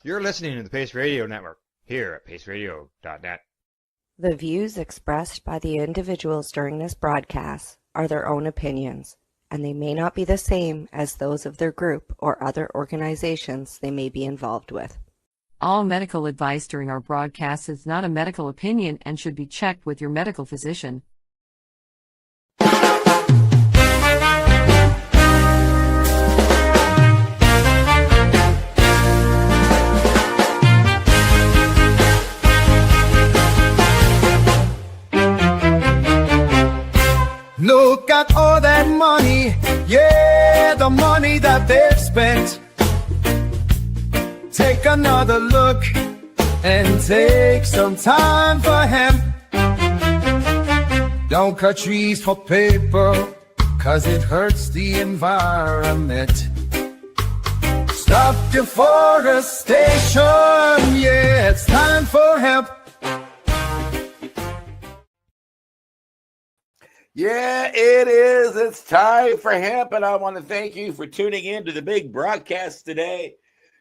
You're listening to the Pace Radio Network here at paceradio.net. The views expressed by the individuals during this broadcast are their own opinions, and they may not be the same as those of their group or other organizations they may be involved with. All medical advice during our broadcast is not a medical opinion and should be checked with your medical physician. Look at all that money, yeah, the money that they've spent. Take another look and take some time for hemp. Don't cut trees for paper, 'cause it hurts the environment. Stop deforestation, yeah, it's time for hemp. Yeah, it is. It's time for hemp, and I want to thank you for tuning in to the big broadcast today.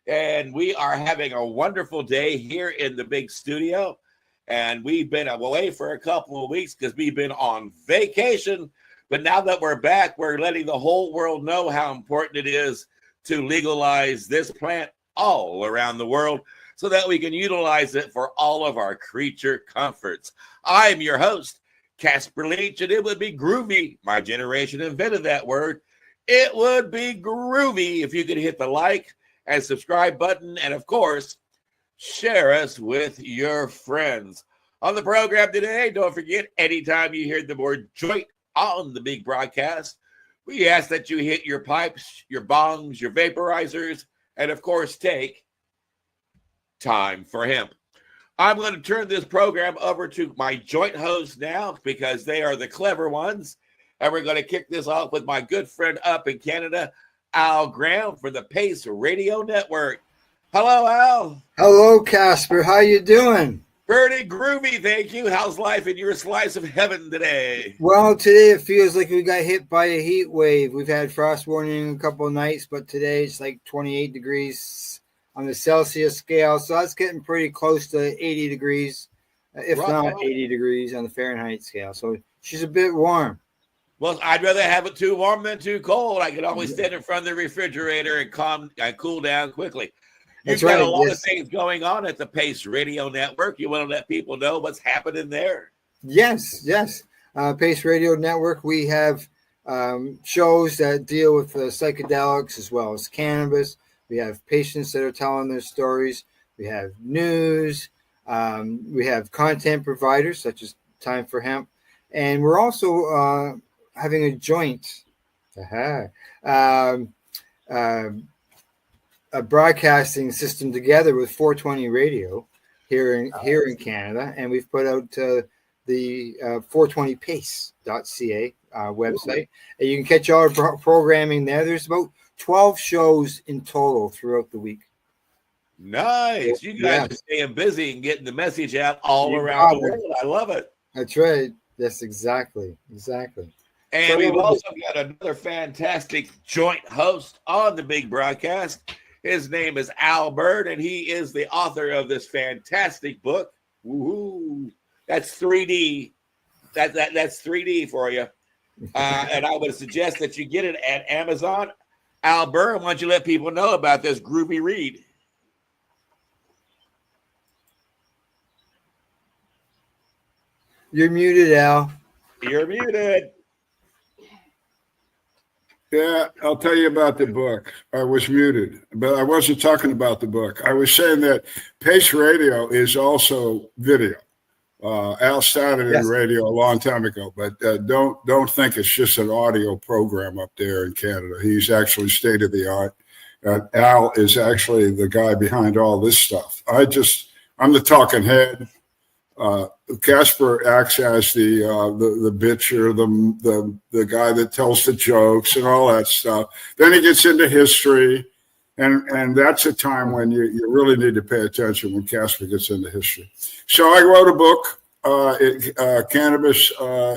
And we are having a wonderful day here in the big studio. And we've been away for a couple of weeks because we've been on vacation. But now that we're back, we're letting the whole world know how important it is to legalize this plant all around the world so that we can utilize it for all of our creature comforts. I'm your host, Casper Leitch, and it would be groovy. My generation invented that word. It would be groovy if you could hit the like and subscribe button, and of course, share us with your friends. On the program today, don't forget, anytime you hear the word joint on the big broadcast, we ask that you hit your pipes, your bongs, your vaporizers, and of course, take time for hemp. I'm going to turn this program over to my joint hosts now because they are the clever ones. And we're going to kick this off with my good friend up in Canada, Al Graham for the Pace Radio Network. Hello, Al. Hello, Casper. How you doing? Pretty groovy, thank you. How's life in your slice of heaven today? Well, today it feels like we got hit by a heat wave. We've had frost warning a couple of nights, but today it's like 28 degrees on the Celsius scale, so that's getting pretty close to 80 degrees, if not 80 degrees on the Fahrenheit scale. So she's a bit warm. Well, I'd rather have it too warm than too cold. I can always stand in front of the refrigerator and cool down quickly. You've got a lot of things going on at the Pace Radio Network. You want to let people know what's happening there? Yes. Pace Radio Network, we have shows that deal with psychedelics as well as cannabis. We have patients that are telling their stories. We have news. We have content providers such as Time for Hemp. And we're also having a joint, a broadcasting system together with 420 Radio here in Canada. And we've put out the 420pace.ca website. And you can catch all our programming there. There's about 12 shows in total throughout the week. Nice. You guys are staying busy and getting the message out all around the world. I love it. That's right. Yes, exactly. And we've also got another fantastic joint host on the big broadcast. His name is Al Byrne, and he is the author of this fantastic book. Woohoo! That's 3D. That's 3D for you. And I would suggest that you get it at Amazon. Al Byrne, why don't you let people know about this groovy read? You're muted, Al. You're muted. Yeah, I'll tell you about the book. I was muted, but I wasn't talking about the book. I was saying that Pace Radio is also video. Al started in radio a long time ago, but don't think it's just an audio program up there in Canada. He's actually state of the art. Al is actually the guy behind all this stuff. I'm the talking head. Casper acts as the bitcher, the guy that tells the jokes and all that stuff. Then he gets into history, and that's a time when you really need to pay attention when Casper gets into history. So I wrote a book. Cannabis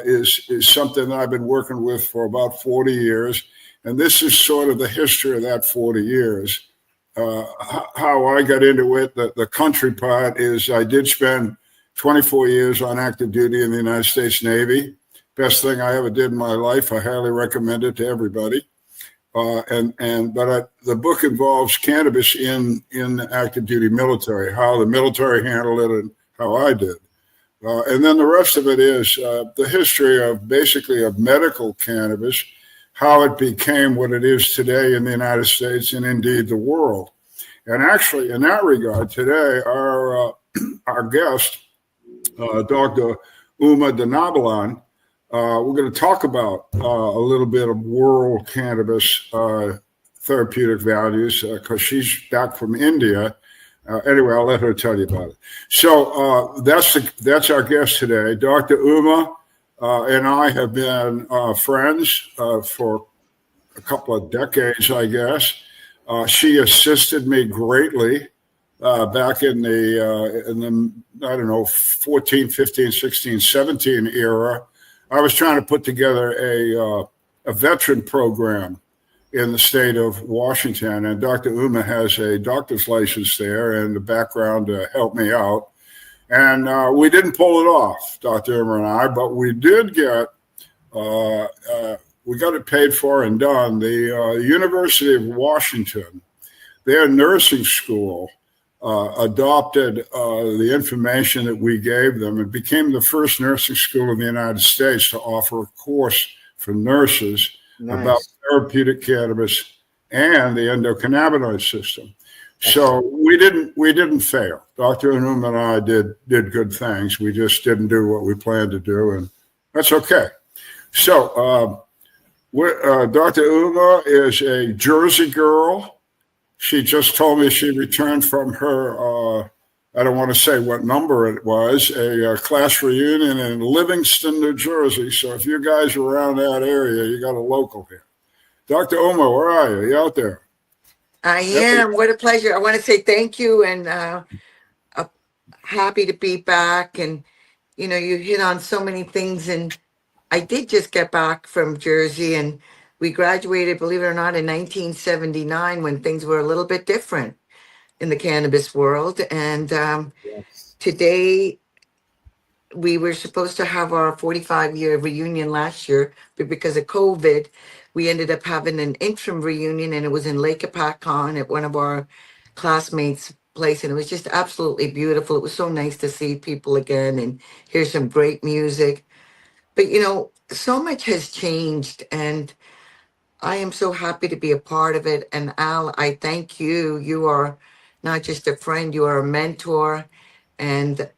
is something that I've been working with for about 40 years, and this is sort of the history of that 40 years. how I got into it, the country part is I did spend 24 years on active duty in the United States Navy. Best thing I ever did in my life. I highly recommend it to everybody. The book involves cannabis in the active duty military, how the military handled it and how I did. And then the rest of it is the history of basically of medical cannabis, how it became what it is today in the United States and indeed the world. And actually, in that regard, today, our guest, Dr. Uma Dhanabalan, we're going to talk about a little bit of world cannabis therapeutic values because she's back from India. Anyway, I'll let her tell you about it. So that's our guest today. Dr. Uma and I have been friends for a couple of decades, I guess. She assisted me greatly back in the I don't know, 14, 15, 16, 17 era. I was trying to put together a veteran program in the state of Washington, and Dr. Uma has a doctor's license there and the background to help me out. And we didn't pull it off, Dr. Uma and I, but we did get, we got it paid for and done. The University of Washington, their nursing school, adopted the information that we gave them. It became the first nursing school in the United States to offer a course for nurses about therapeutic cannabis and the endocannabinoid system. So we didn't fail. Dr. Uma and I did good things. We just didn't do what we planned to do, and that's okay. So Dr. Uma is a Jersey girl. She just told me she returned from her, I don't want to say what number it was, a class reunion in Livingston, New Jersey. So if you guys are around that area, you got a local here. Dr. Uma, where are you? You out there? I am. What a pleasure. I want to say thank you and happy to be back. And, you know, you hit on so many things. And I did just get back from Jersey, and we graduated, believe it or not, in 1979 when things were a little bit different in the cannabis world. And today we were supposed to have our 45-year reunion last year, but because of COVID, we ended up having an interim reunion, and it was in Lake Apacon at one of our classmates' place, and it was just absolutely beautiful. It was so nice to see people again and hear some great music. But, you know, so much has changed, and I am so happy to be a part of it. And Al, I thank you. You are not just a friend, you are a mentor. And,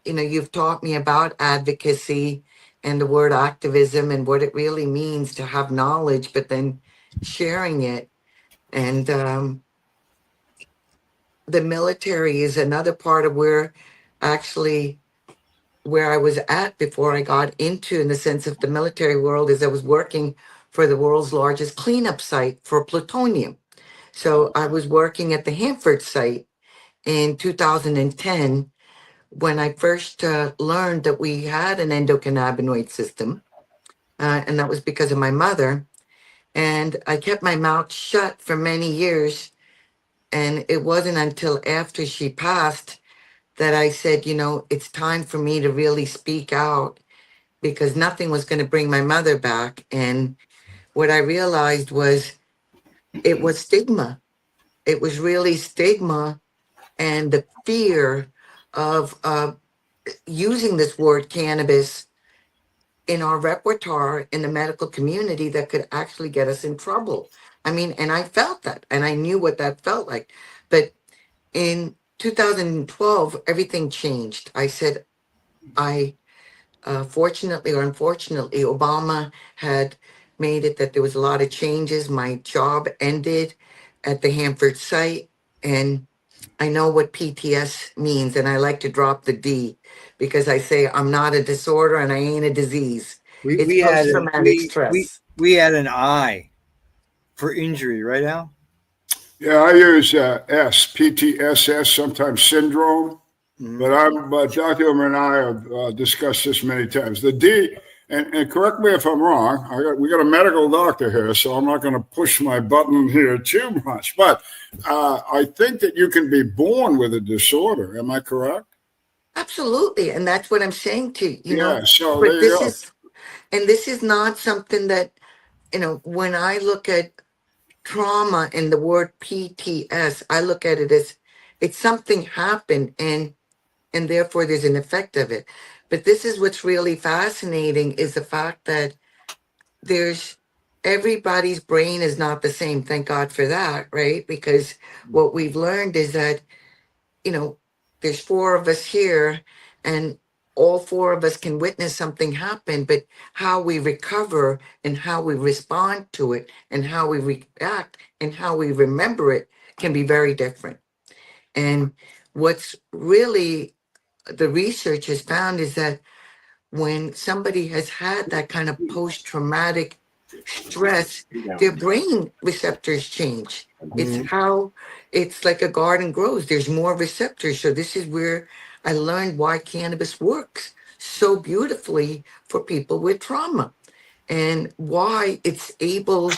you know, you've taught me about advocacy and the word activism and what it really means to have knowledge, but then sharing it. And the military is another part of where I was at before I got into, in the sense of the military world, is I was working for the world's largest cleanup site for plutonium. So I was working at the Hanford site in 2010 when I first learned that we had an endocannabinoid system. And that was because of my mother. And I kept my mouth shut for many years. And it wasn't until after she passed that I said, you know, it's time for me to really speak out, because nothing was going to bring my mother back. And what I realized was it was stigma. It was really stigma and the fear of using this word cannabis in our repertoire in the medical community that could actually get us in trouble. I mean, and I felt that, and I knew what that felt like. But in 2012, everything changed. I said, fortunately or unfortunately, Obama had made it that there was a lot of changes. My job ended at the Hanford site, and I know what PTS means, and I like to drop the D because I say I'm not a disorder and I ain't a disease. We it's had post-traumatic stress. we had an I for injury, right, Al? Yeah, I use PTSS, sometimes syndrome. But Dr. Uma and I have discussed this many times. The D, and correct me if I'm wrong. We got a medical doctor here, so I'm not going to push my button here too much. But I think that you can be born with a disorder. Am I correct? Absolutely. And that's what I'm saying to you, Yeah. So but there you go. this is not something that, when I look at trauma and the word PTS, I look at it as it's something happened and therefore there's an effect of it. But this is what's really fascinating is the fact that everybody's brain is not the same. Thank God for that, right? Because what we've learned is that, there's four of us here and all four of us can witness something happen, but how we recover and how we respond to it and how we react and how we remember it can be very different. And what's really the research has found is that when somebody has had that kind of post-traumatic stress, their brain receptors change. It's like a garden grows. There's more receptors. So this is where I learned why cannabis works so beautifully for people with trauma and why it's able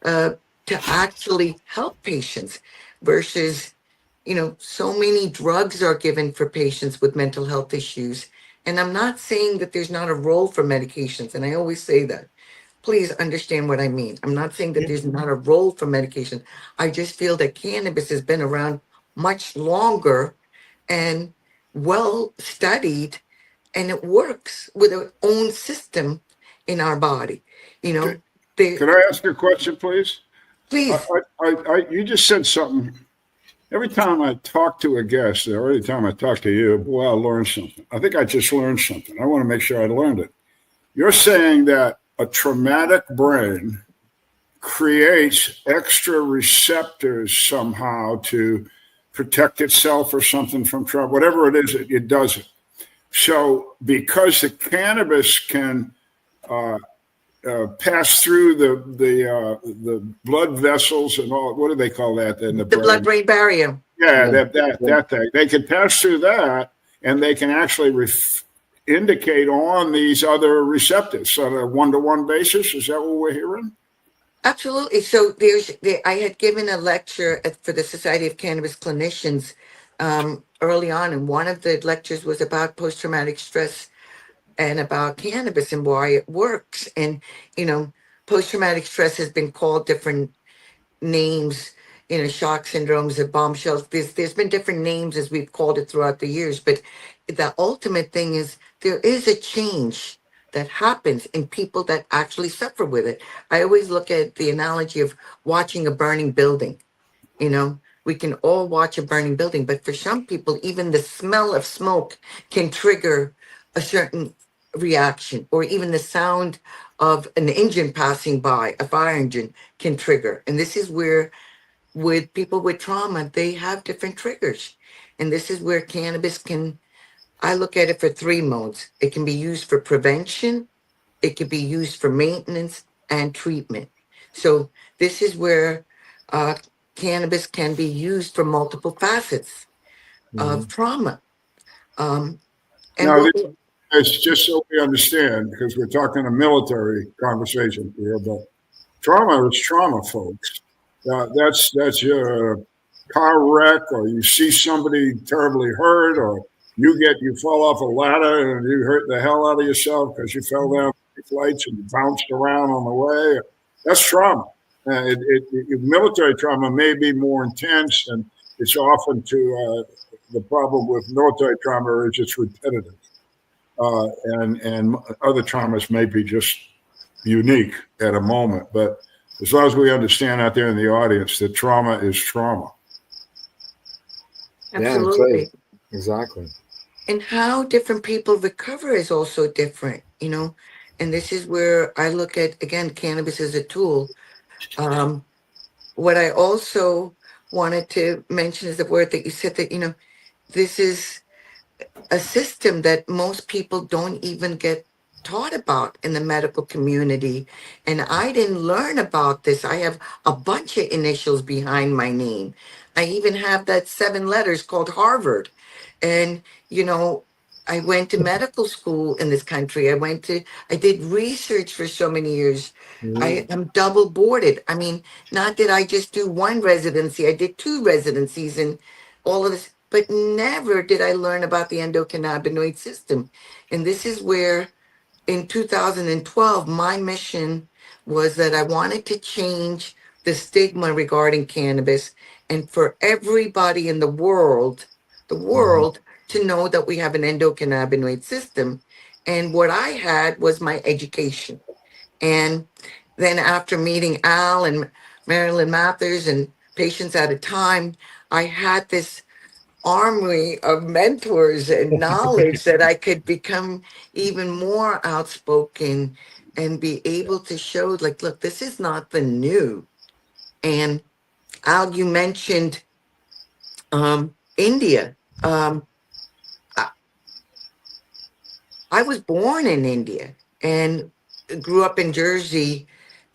to actually help patients versus, so many drugs are given for patients with mental health issues. And I'm not saying that there's not a role for medications. And I always say that. Please understand what I mean. I'm not saying that there's not a role for medication. I just feel that cannabis has been around much longer and well studied, and it works with its own system in our body. Can I ask you a question, please? Please. You just said something. Every time I talk to a guest, or every time I talk to you, boy, I learn something. I think I just learned something. I want to make sure I learned it. You're saying that a traumatic brain creates extra receptors somehow to protect itself or something from trauma, whatever it is, it does it. So because the cannabis can pass through the blood vessels and all, what do they call that? In the blood-brain barrier. Yeah, that thing. They can pass through that, and they can actually indicate on these other receptors on a one-to-one basis. Is that what we're hearing? Absolutely. So I had given a lecture for the Society of Cannabis Clinicians early on, and one of the lectures was about post-traumatic stress and about cannabis and why it works. And, post-traumatic stress has been called different names, shock syndromes and bombshells. There's been different names as we've called it throughout the years. But the ultimate thing is there is a change that happens in people that actually suffer with it. I always look at the analogy of watching a burning building. We can all watch a burning building, but for some people, even the smell of smoke can trigger a certain reaction, or even the sound of an engine passing by, a fire engine, can trigger. And this is where, with people with trauma, they have different triggers. And this is where cannabis I look at it for three modes. It can be used for prevention, it can be used for maintenance and treatment. So this is where cannabis can be used for multiple facets of trauma. It's just so we understand, because we're talking a military conversation here, but trauma is trauma, folks. That's a car wreck, or you see somebody terribly hurt, or you fall off a ladder and you hurt the hell out of yourself because you fell down the flights and you bounced around on the way. That's trauma. Military trauma may be more intense, and it's often the problem with military trauma is it's repetitive. And other traumas may be just unique at a moment. But as long as we understand out there in the audience that trauma is trauma. Absolutely. Yeah, exactly. And how different people recover is also different, and this is where I look at, again, cannabis as a tool. What I also wanted to mention is the word that you said that, this is a system that most people don't even get taught about in the medical community. And I didn't learn about this. I have a bunch of initials behind my name. I even have that 7 letters called Harvard. And, I went to medical school in this country. I did research for so many years. I'm double boarded. I mean, not that I just do one residency, I did 2 residencies and all of this, but never did I learn about the endocannabinoid system. And this is where in 2012, my mission was that I wanted to change the stigma regarding cannabis and for everybody in the world, to know that we have an endocannabinoid system. And what I had was my education. And then after meeting Al and Marilyn Mathers and Patients at a Time, I had this armory of mentors and knowledge that I could become even more outspoken and be able to show, like, look, this is not the new. And Al, you mentioned India. I was born in India and grew up in Jersey,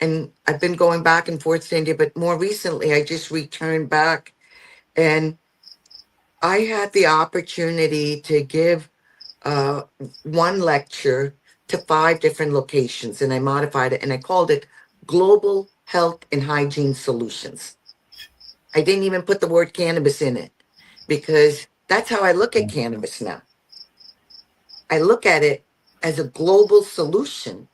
and I've been going back and forth to India, but more recently I just returned back, and I had the opportunity to give one lecture to 5 different locations, and I modified it and I called it Global Health and Hygiene Solutions. I didn't even put the word cannabis in it because that's how I look at cannabis now. I look at it as a global solution,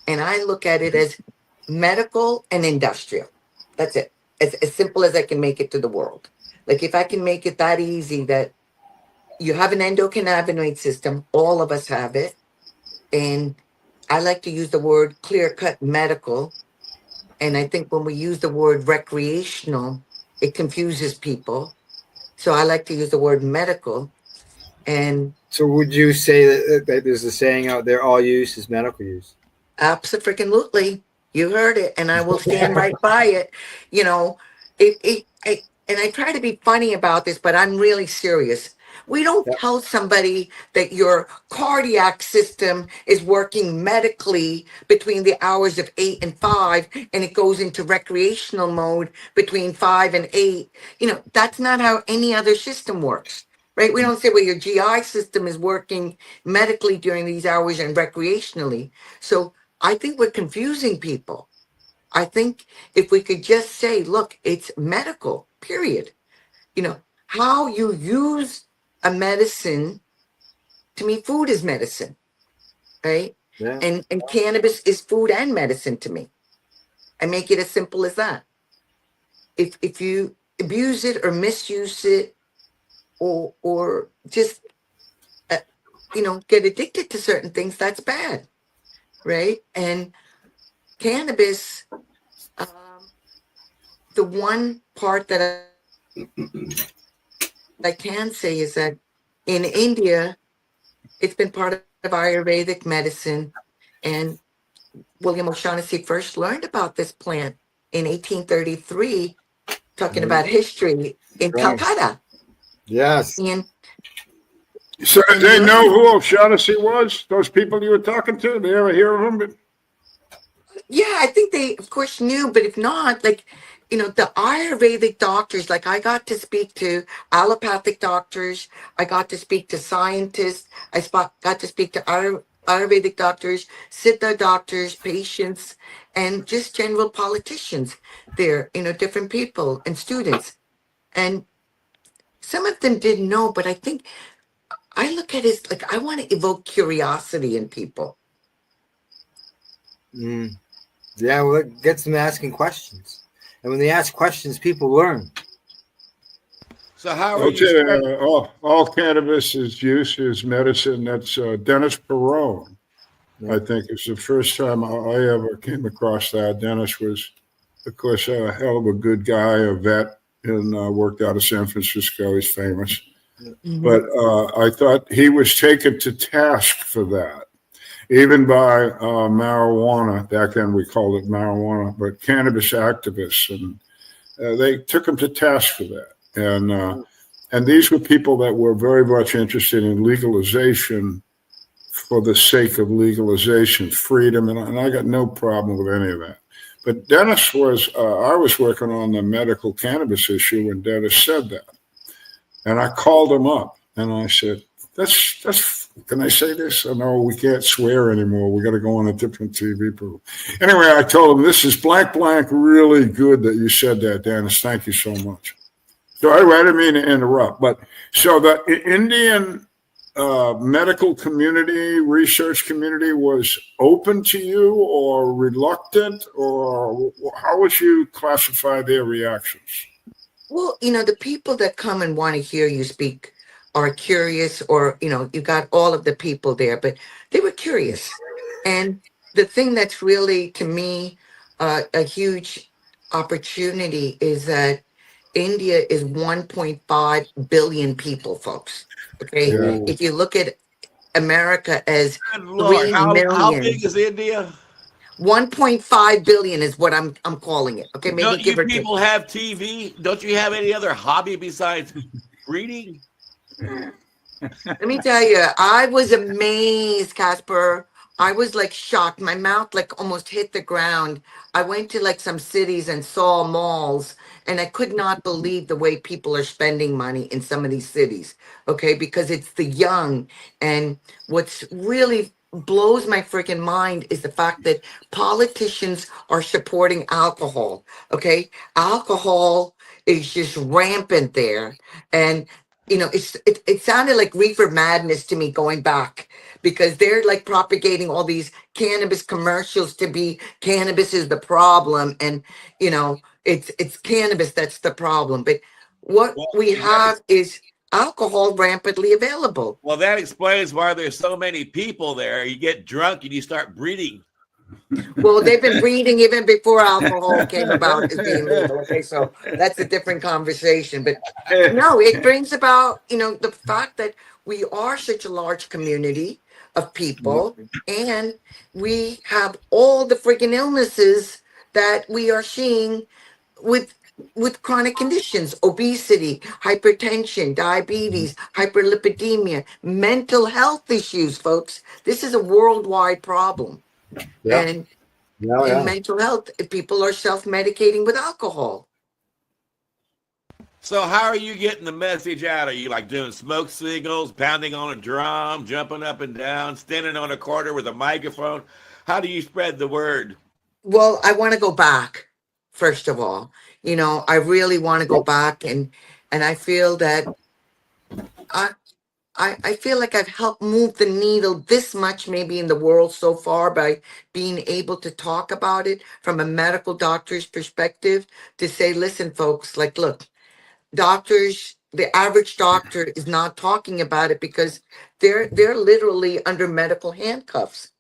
and I look at it as medical and industrial. That's it. As simple as I can make it to the world. Like, if I can make it that easy that you have an endocannabinoid system, all of us have it. And I like to use the word clear-cut medical. And I think when we use the word recreational, it confuses people. So I like to use the word medical. And so would you say that there's a saying out there, all use is medical use? Absolutely. You heard it, and I will stand right by it. You know, and I try to be funny about this, but I'm really serious. We don't tell somebody that your cardiac system is working medically between the hours of 8 and 5, and it goes into recreational mode between 5 and 8. You know, that's not how any other system works. Right? We don't say, well, your GI system is working medically during these hours and recreationally. So I think we're confusing people. I think if we could just say, look, it's medical, period. You know, how you use a medicine, to me, food is medicine, right? Yeah. And cannabis is food and medicine to me. I make it as simple as that. If you abuse it or misuse it, or just, you know, get addicted to certain things, that's bad, right? And cannabis, the one part that I can say is that in India, it's been part of Ayurvedic medicine, and William O'Shaughnessy first learned about this plant in 1833, talking about history in Calcutta. Yes. And So they know who O'Shaughnessy was? Those people you were talking to? They ever hear of him? yeah, I think they, of course, knew, but if not, like, you know, the Ayurvedic doctors, like I got to speak to allopathic doctors, I got to speak to scientists, got to speak to Ayurvedic doctors, Siddha doctors, patients, and just general politicians there, you know, different people and students. And some of them didn't know, but I think I look at it as like I want to evoke curiosity in people. Yeah, well, it gets them asking questions. And when they ask questions, people learn. So how are you? Okay, all cannabis use is medicine. That's Dennis Perone. I think it's the first time I ever came across that. Dennis was, of course, a hell of a good guy, a vet, and worked out of San Francisco. He's famous. But I thought he was taken to task for that, even by marijuana. Back then we called it marijuana, but cannabis activists. And they took him to task for that. And these were people that were very much interested in legalization for the sake of legalization, freedom. And I got no problem with any of that. But Dennis was, I was working on the medical cannabis issue when Dennis said that. And I called him up and I said, that's can I say this? Oh, no, we can't swear anymore. We got to go on a different TV program. Anyway, I told him, this is blank, really good that you said that, Dennis. Thank you so much. So anyway, I didn't mean to interrupt, but so the Indian medical community, research community was open to you or reluctant, or how would you classify their reactions? Well, the people that come and want to hear you speak are curious, or, you got all of the people there, but they were curious. And the thing that's really, to me, a huge opportunity is that India is 1.5 billion people, folks. Okay. Yeah. If you look at America as Good Lord, 3 how million, big is India? 1.5 billion is what I'm calling it. Okay. Maybe Don't give you or take. people have TV? Don't you have any other hobby besides reading? Let me tell you, I was amazed, Casper. I was like shocked. My mouth like almost hit the ground. I went to like some cities and saw malls, and I could not believe the way people are spending money in some of these cities. Okay, because it's the young. And what's really blows my freaking mind is the fact that politicians are supporting alcohol. Okay, alcohol is just rampant there. And it sounded like reefer madness to me going back, because they're like propagating all these cannabis commercials to be cannabis is the problem, and it's cannabis that's the problem. But what we have is alcohol rampantly available. Well, that explains why there's so many people there. You get drunk and you start breeding. Well, they've been breeding even before alcohol came about as being legal. Okay, so that's a different conversation. But no, it brings about, the fact that we are such a large community of people, and we have all the freaking illnesses that we are seeing with chronic conditions: obesity, hypertension, diabetes, hyperlipidemia, mental health issues, folks. This is a worldwide problem. Yeah. And Yeah. in mental health, people are self-medicating with alcohol. So how are you getting the message out? Are you like doing smoke signals, pounding on a drum, jumping up and down, standing on a corner with a microphone? How do you spread the word? Well, I want to go back, first of all. I really want to go back, and I feel that I feel like I've helped move the needle this much maybe in the world so far by being able to talk about it from a medical doctor's perspective, to say, listen, folks, like, look, doctors, the average doctor is not talking about it because they're literally under medical handcuffs.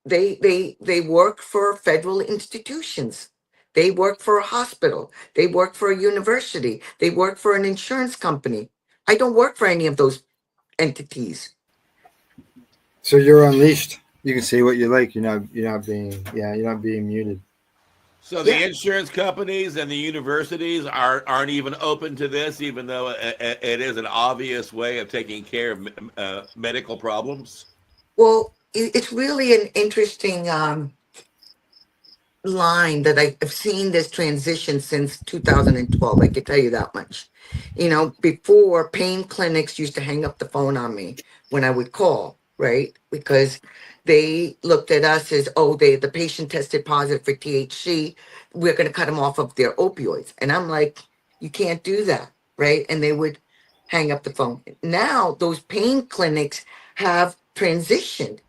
They work for federal institutions. They work for a hospital. They work for a university. They work for an insurance company. I don't work for any of those entities. So you're unleashed. You can say what you like. You're not being muted. So the insurance companies and the universities aren't even open to this, even though it is an obvious way of taking care of medical problems? Well, it's really an interesting line that I've seen this transition since 2012. I can tell you that much. Before, pain clinics used to hang up the phone on me when I would call, right? Because they looked at us as, the patient tested positive for THC. We're going to cut them off of their opioids. And I'm like, you can't do that, right? And they would hang up the phone. Now, those pain clinics have transitioned,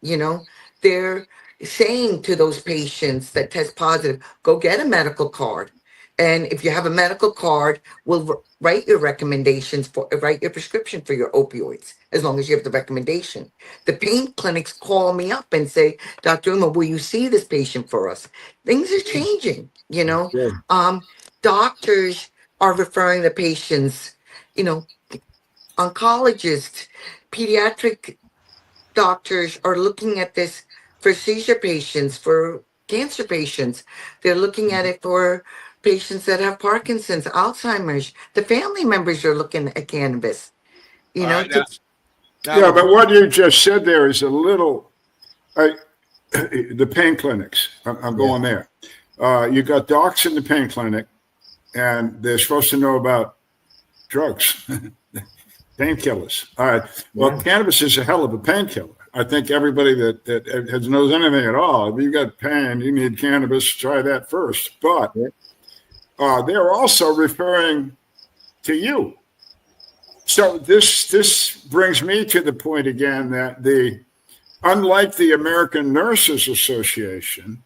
they're saying to those patients that test positive, go get a medical card. And if you have a medical card, we'll write your write your prescription for your opioids, as long as you have the recommendation. The pain clinics call me up and say, Dr. Uma, will you see this patient for us? Things are changing, Doctors are referring the patients, oncologists, pediatric doctors are looking at this for seizure patients, for cancer patients. They're looking at it for patients that have Parkinson's, Alzheimer's. The family members are looking at cannabis. But what you just said there is a little, the pain clinics. I'm going there. You got docs in the pain clinic, and they're supposed to know about drugs. Painkillers. All right. Well, Yeah. cannabis is a hell of a painkiller. I think everybody that knows anything at all, if you got pain, you need cannabis, try that first. But they're also referring to you. So this brings me to the point again that unlike the American Nurses Association,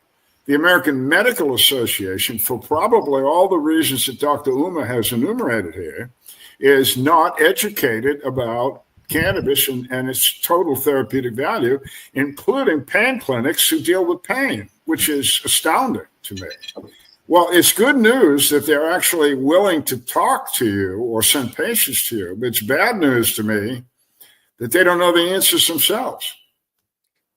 the American Medical Association, for probably all the reasons that Dr. Uma has enumerated here, is not educated about cannabis and its total therapeutic value, including pain clinics who deal with pain, which is astounding to me. Well, it's good news that they're actually willing to talk to you or send patients to you, but it's bad news to me that they don't know the answers themselves.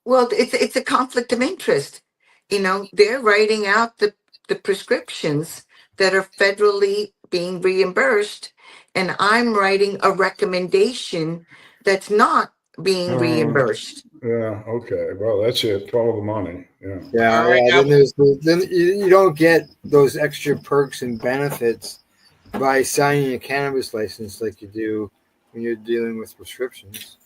Well, it's a conflict of interest. You know, they're writing out the prescriptions that are federally being reimbursed, and I'm writing a recommendation that's not being reimbursed. Yeah. Okay. Well, that's it. Follow the money. Yeah. Yeah. All right, Yeah. now- Then you don't get those extra perks and benefits by signing a cannabis license like you do when you're dealing with prescriptions.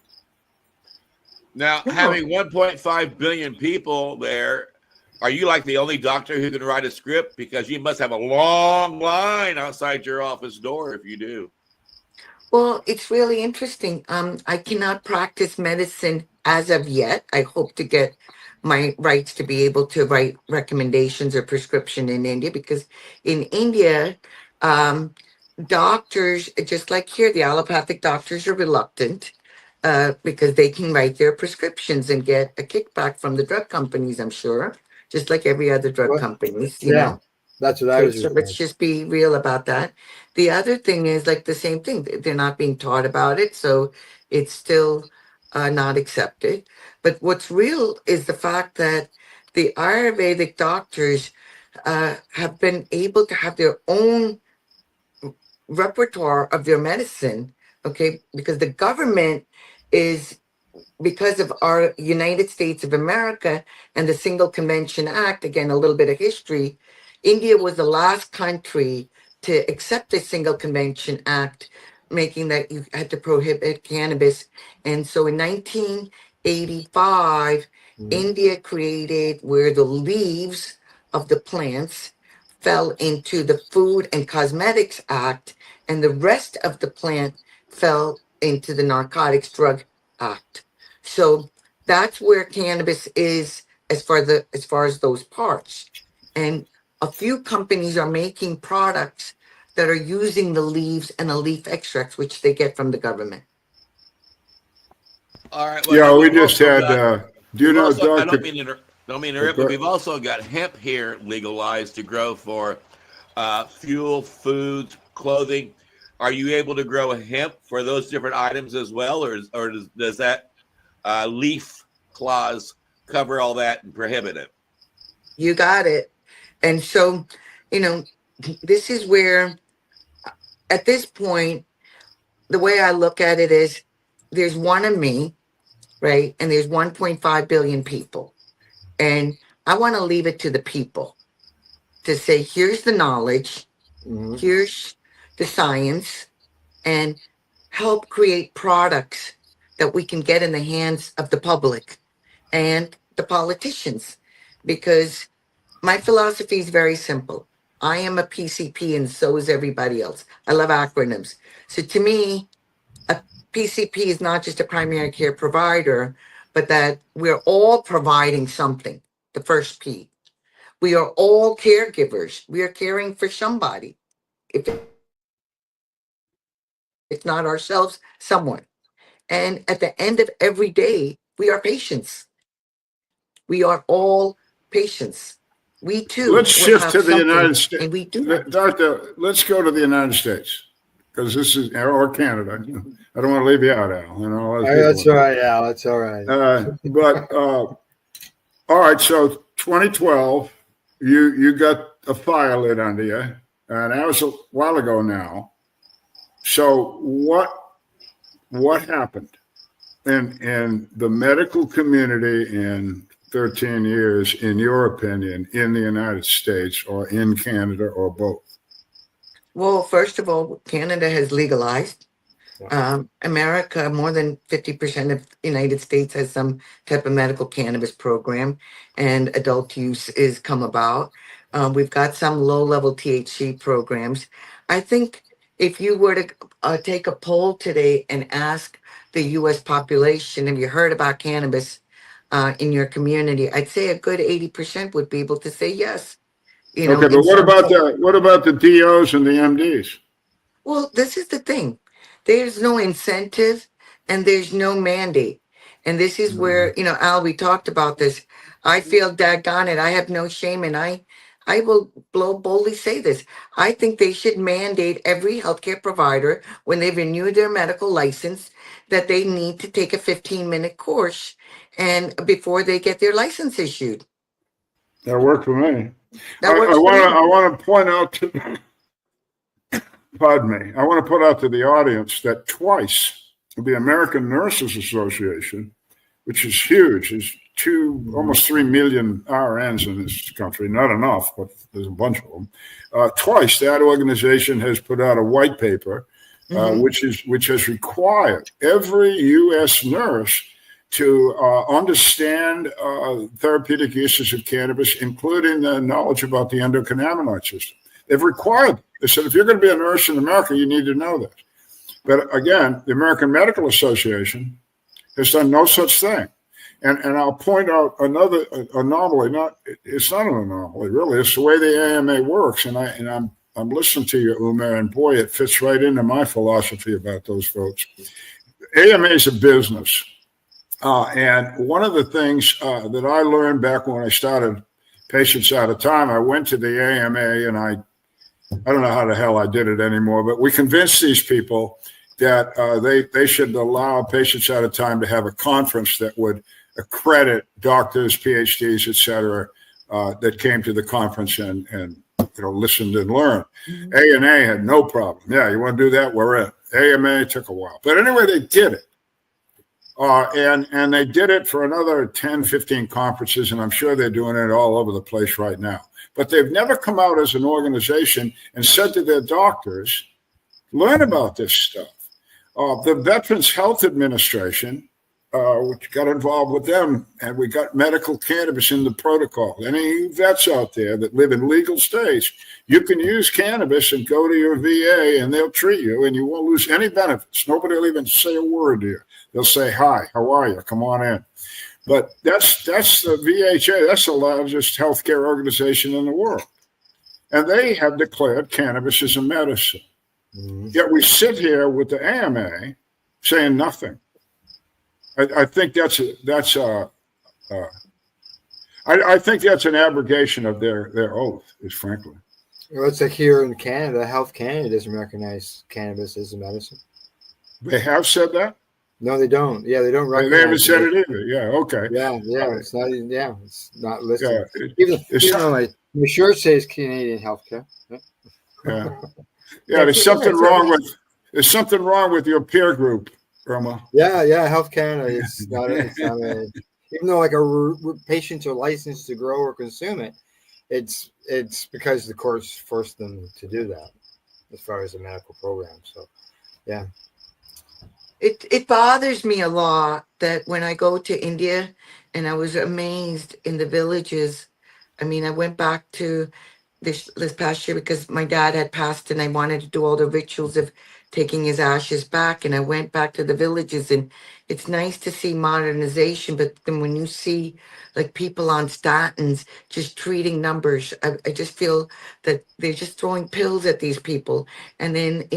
Now, No. having 1.5 billion people there, are you like the only doctor who can write a script? Because you must have a long line outside your office door if you do. Well, it's really interesting. I cannot practice medicine as of yet. I hope to get my rights to be able to write recommendations or prescription in India, because in India, doctors, just like here, the allopathic doctors are reluctant because they can write their prescriptions and get a kickback from the drug companies, I'm sure, just like every other drug What? companies, you Yeah. know. That's what I was. So let's just be real about that. The other thing is like the same thing. They're not being taught about it, so it's still not accepted. But what's real is the fact that the Ayurvedic doctors have been able to have their own repertoire of their medicine, okay? Because the government is, because of our United States of America and the Single Convention Act, again, a little bit of history, India was the last country to accept the Single Convention Act, making that you had to prohibit cannabis. And so in 1985, India created where the leaves of the plants fell into the Food and Cosmetics Act, and the rest of the plant fell into the Narcotics Drug Act. So that's where cannabis is as far as those parts. And a few companies are making products that are using the leaves and the leaf extracts, which they get from the government. All right. Yeah, we we've just also had. got- Do you we've know, also- I Doctor? don't mean to interrupt, but we've also got hemp here legalized to grow for fuel, foods, clothing. Are you able to grow a hemp for those different items as well, or does that leaf clause cover all that and prohibit it? You got it. And so, you know, this is where, at this point, the way I look at it is there's one of me, right? And there's 1.5 billion people. And I want to leave it to the people to say, here's the knowledge, here's the science, and help create products that we can get in the hands of the public and the politicians. Because my philosophy is very simple. I am a PCP and so is everybody else. I love acronyms. So to me, a PCP is not just a primary care provider, but that we're all providing something. The first P. We are all caregivers. We are caring for somebody. If it's not ourselves, someone. And at the end of every day, we are patients. We are all patients. We too. Let's will shift have to the something, United States. and we do. Doctor, let's go to the United States, because this is, or Canada. I don't want to leave you out, Al. You know, That's all right, Al. That's all right. All right. So 2012, you got a fire lit under you, and that was a while ago now. So what happened in the medical community in 13 years, in your opinion, in the United States or in Canada or both? Well, first of all, Canada has legalized. America, more than 50% of the United States has some type of medical cannabis program, and adult use is come about. We've got some low-level THC programs. I think if you were to take a poll today and ask the U.S. population, have you heard about cannabis in your community? I'd say a good 80% would be able to say yes. You know, okay, but what about the DOs and the MDs? Well, this is the thing. There's no incentive and there's no mandate. And this is where, you know, Al, we talked about this. I feel daggone it. I have no shame, and I will boldly say this. I think they should mandate every healthcare provider, when they renew their medical license, that they need to take a 15-minute course and before they get their license issued. That worked for me. I want to point out to, pardon me, I want to put out to the audience that twice the American Nurses Association, which is huge, is almost 3 million RNs in this country, not enough, but there's a bunch of them. Twice that organization has put out a white paper, which has required every U.S. nurse to understand therapeutic uses of cannabis, including the knowledge about the endocannabinoid system. They've required it. They said, if you're going to be a nurse in America, you need to know this. But again, the American Medical Association has done no such thing. And I'll point out another anomaly. It's not an anomaly, really. It's the way the AMA works. And I'm listening to you, Uma, and boy, it fits right into my philosophy about those folks. AMA is a business. And one of the things that I learned back when I started Patients Out of Time, I went to the AMA, and I don't know how the hell I did it anymore, but we convinced these people that they should allow Patients Out of Time to have a conference that would accredit doctors, PhDs, et cetera, that came to the conference and listened and learned. ANA had no problem. Yeah, you want to do that? We're in. AMA took a while. But anyway, they did it. And they did it for another 10, 15 conferences, and I'm sure they're doing it all over the place right now. But they've never come out as an organization and said to their doctors, learn about this stuff. The Veterans Health Administration, which got involved with them, and we got medical cannabis in the protocol. Any vets out there that live in legal states, you can use cannabis and go to your VA, and they'll treat you, and you won't lose any benefits. Nobody will even say a word to you. They'll say, hi, how are you? Come on in. But that's the VHA. That's the largest healthcare organization in the world. And they have declared cannabis as a medicine. Yet we sit here with the AMA saying nothing. I think that's an abrogation of their oath, is frankly. Well, it's like here in Canada, Health Canada doesn't recognize cannabis as a medicine. They have said that? No, they don't. Yeah, they don't recognize. They haven't said it either. Yeah, okay. Yeah, it's not. Yeah, it's not listed. Even though my shirt says Canadian healthcare. Yeah. There's something wrong with your peer group, Irma. Yeah, Health Canada. It's not even though like patients are licensed to grow or consume it. It's because the courts forced them to do that, as far as the medical program. So, yeah. It bothers me a lot that when I go to India, and I was amazed in the villages. I mean, I went back to this past year because my dad had passed, and I wanted to do all the rituals of taking his ashes back. And I went back to the villages, and it's nice to see modernization. But then when you see like people on statins just treating numbers, I just feel that they're just throwing pills at these people. And then,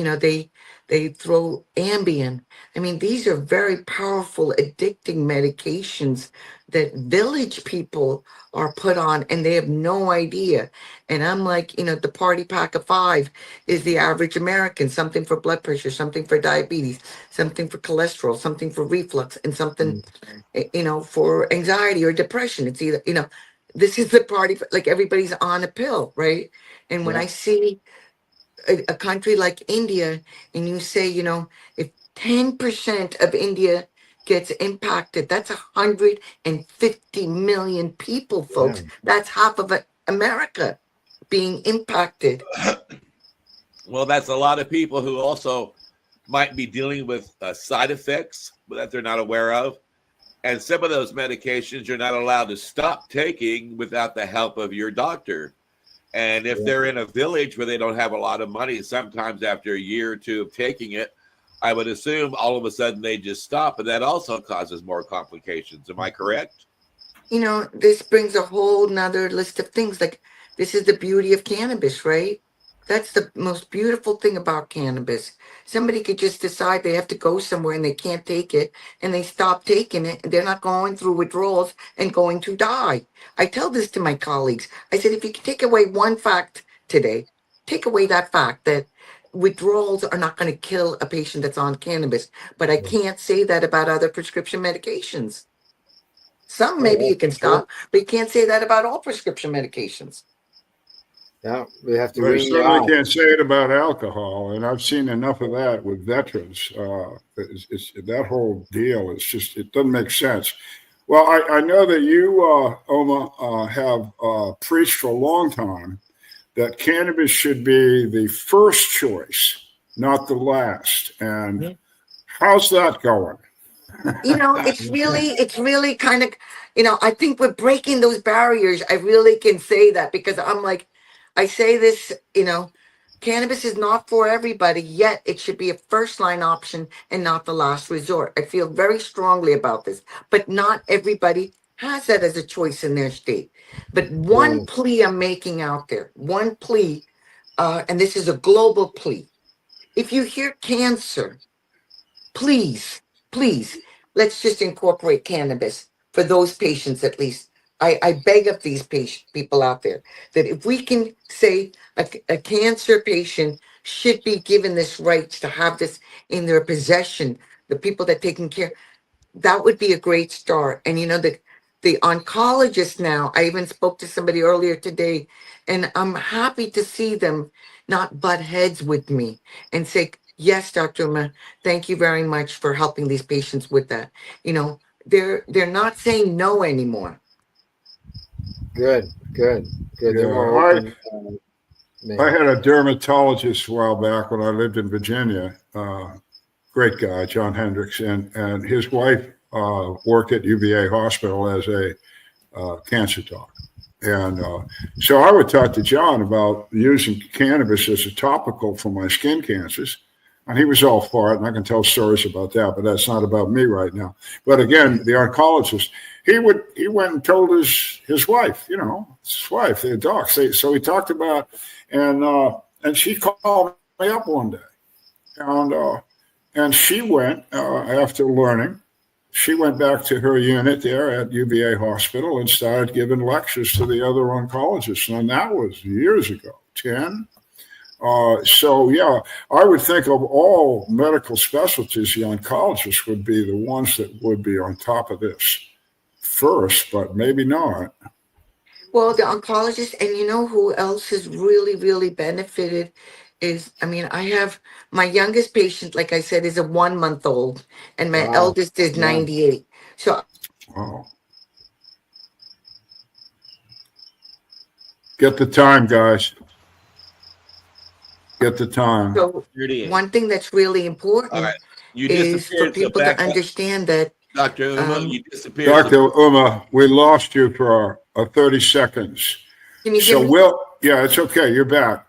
they throw Ambien. I mean, these are very powerful, addicting medications that village people are put on, and they have no idea. And I'm like, the party pack of 5 is the average American, something for blood pressure, something for diabetes, something for cholesterol, something for reflux, and something, for anxiety or depression. It's either, this is the party, like everybody's on a pill, right? And when I see a country like India, and you say, if 10% of India gets impacted, that's 150 million people, folks. Yeah. That's half of America being impacted. Well, that's a lot of people who also might be dealing with side effects that they're not aware of. And some of those medications you're not allowed to stop taking without the help of your doctor. And if they're in a village where they don't have a lot of money, sometimes after a year or two of taking it, I would assume all of a sudden they just stop. And that also causes more complications. Am I correct? You know, this brings a whole nother list of things. Like, this is the beauty of cannabis, right? That's the most beautiful thing about cannabis. Somebody could just decide they have to go somewhere and they can't take it, and they stop taking it, and they're not going through withdrawals and going to die. I tell this to my colleagues. I said, if you can take away one fact today, take away that fact that withdrawals are not going to kill a patient that's on cannabis. But I can't say that about other prescription medications. Some maybe you can stop, but you can't say that about all prescription medications. Yeah, we have to. But I wean you certainly out. can't say it about alcohol, and I've seen enough of that with veterans. That whole deal is just, it doesn't make sense. Well, I know that you, Uma, have preached for a long time that cannabis should be the first choice, not the last. And how's that going? You know, it's really kind of, you know, I think we're breaking those barriers. I really can say that because I'm like, I say this, you know, cannabis is not for everybody, yet it should be a first line option and not the last resort. I feel very strongly about this, but not everybody has that as a choice in their state. But one plea I'm making out there, one plea, and this is a global plea. If you hear cancer, please, let's just incorporate cannabis for those patients at least. I beg of these people out there that if we can say a cancer patient should be given this right to have this in their possession, the people that taking care, that would be a great start. And you know, the oncologist now, I even spoke to somebody earlier today, and I'm happy to see them not butt heads with me and say, yes, Dr. Uma, thank you very much for helping these patients with that. You know, they're not saying no anymore. Good. Yeah, They're more open, I had a dermatologist a while back when I lived in Virginia. Great guy, John Hendricks, and his wife worked at UVA Hospital as a cancer doc. And so I would talk to John about using cannabis as a topical for my skin cancers. And he was all for it, and I can tell stories about that, but that's not about me right now. But again, the oncologist, he went and told his wife, you know, his wife, they're docs. So he talked about, and she called me up one day, and she went after learning. She went back to her unit there at UVA Hospital and started giving lectures to the other oncologists, and that was years ago, 10. So yeah, I would think of all medical specialties, the oncologists would be the ones that would be on top of this first, but maybe not. Well, the oncologist, and you know who else has really benefited is, I mean, I have my youngest patient, like I said, is a 1 month old, and my eldest is 98. So get the time, guys. Get the time. So one thing that's really important is for people to understand that. Dr. Uma, you disappeared. Dr. Uma, we lost you for 30 seconds. Can you So yeah, it's okay. You're back.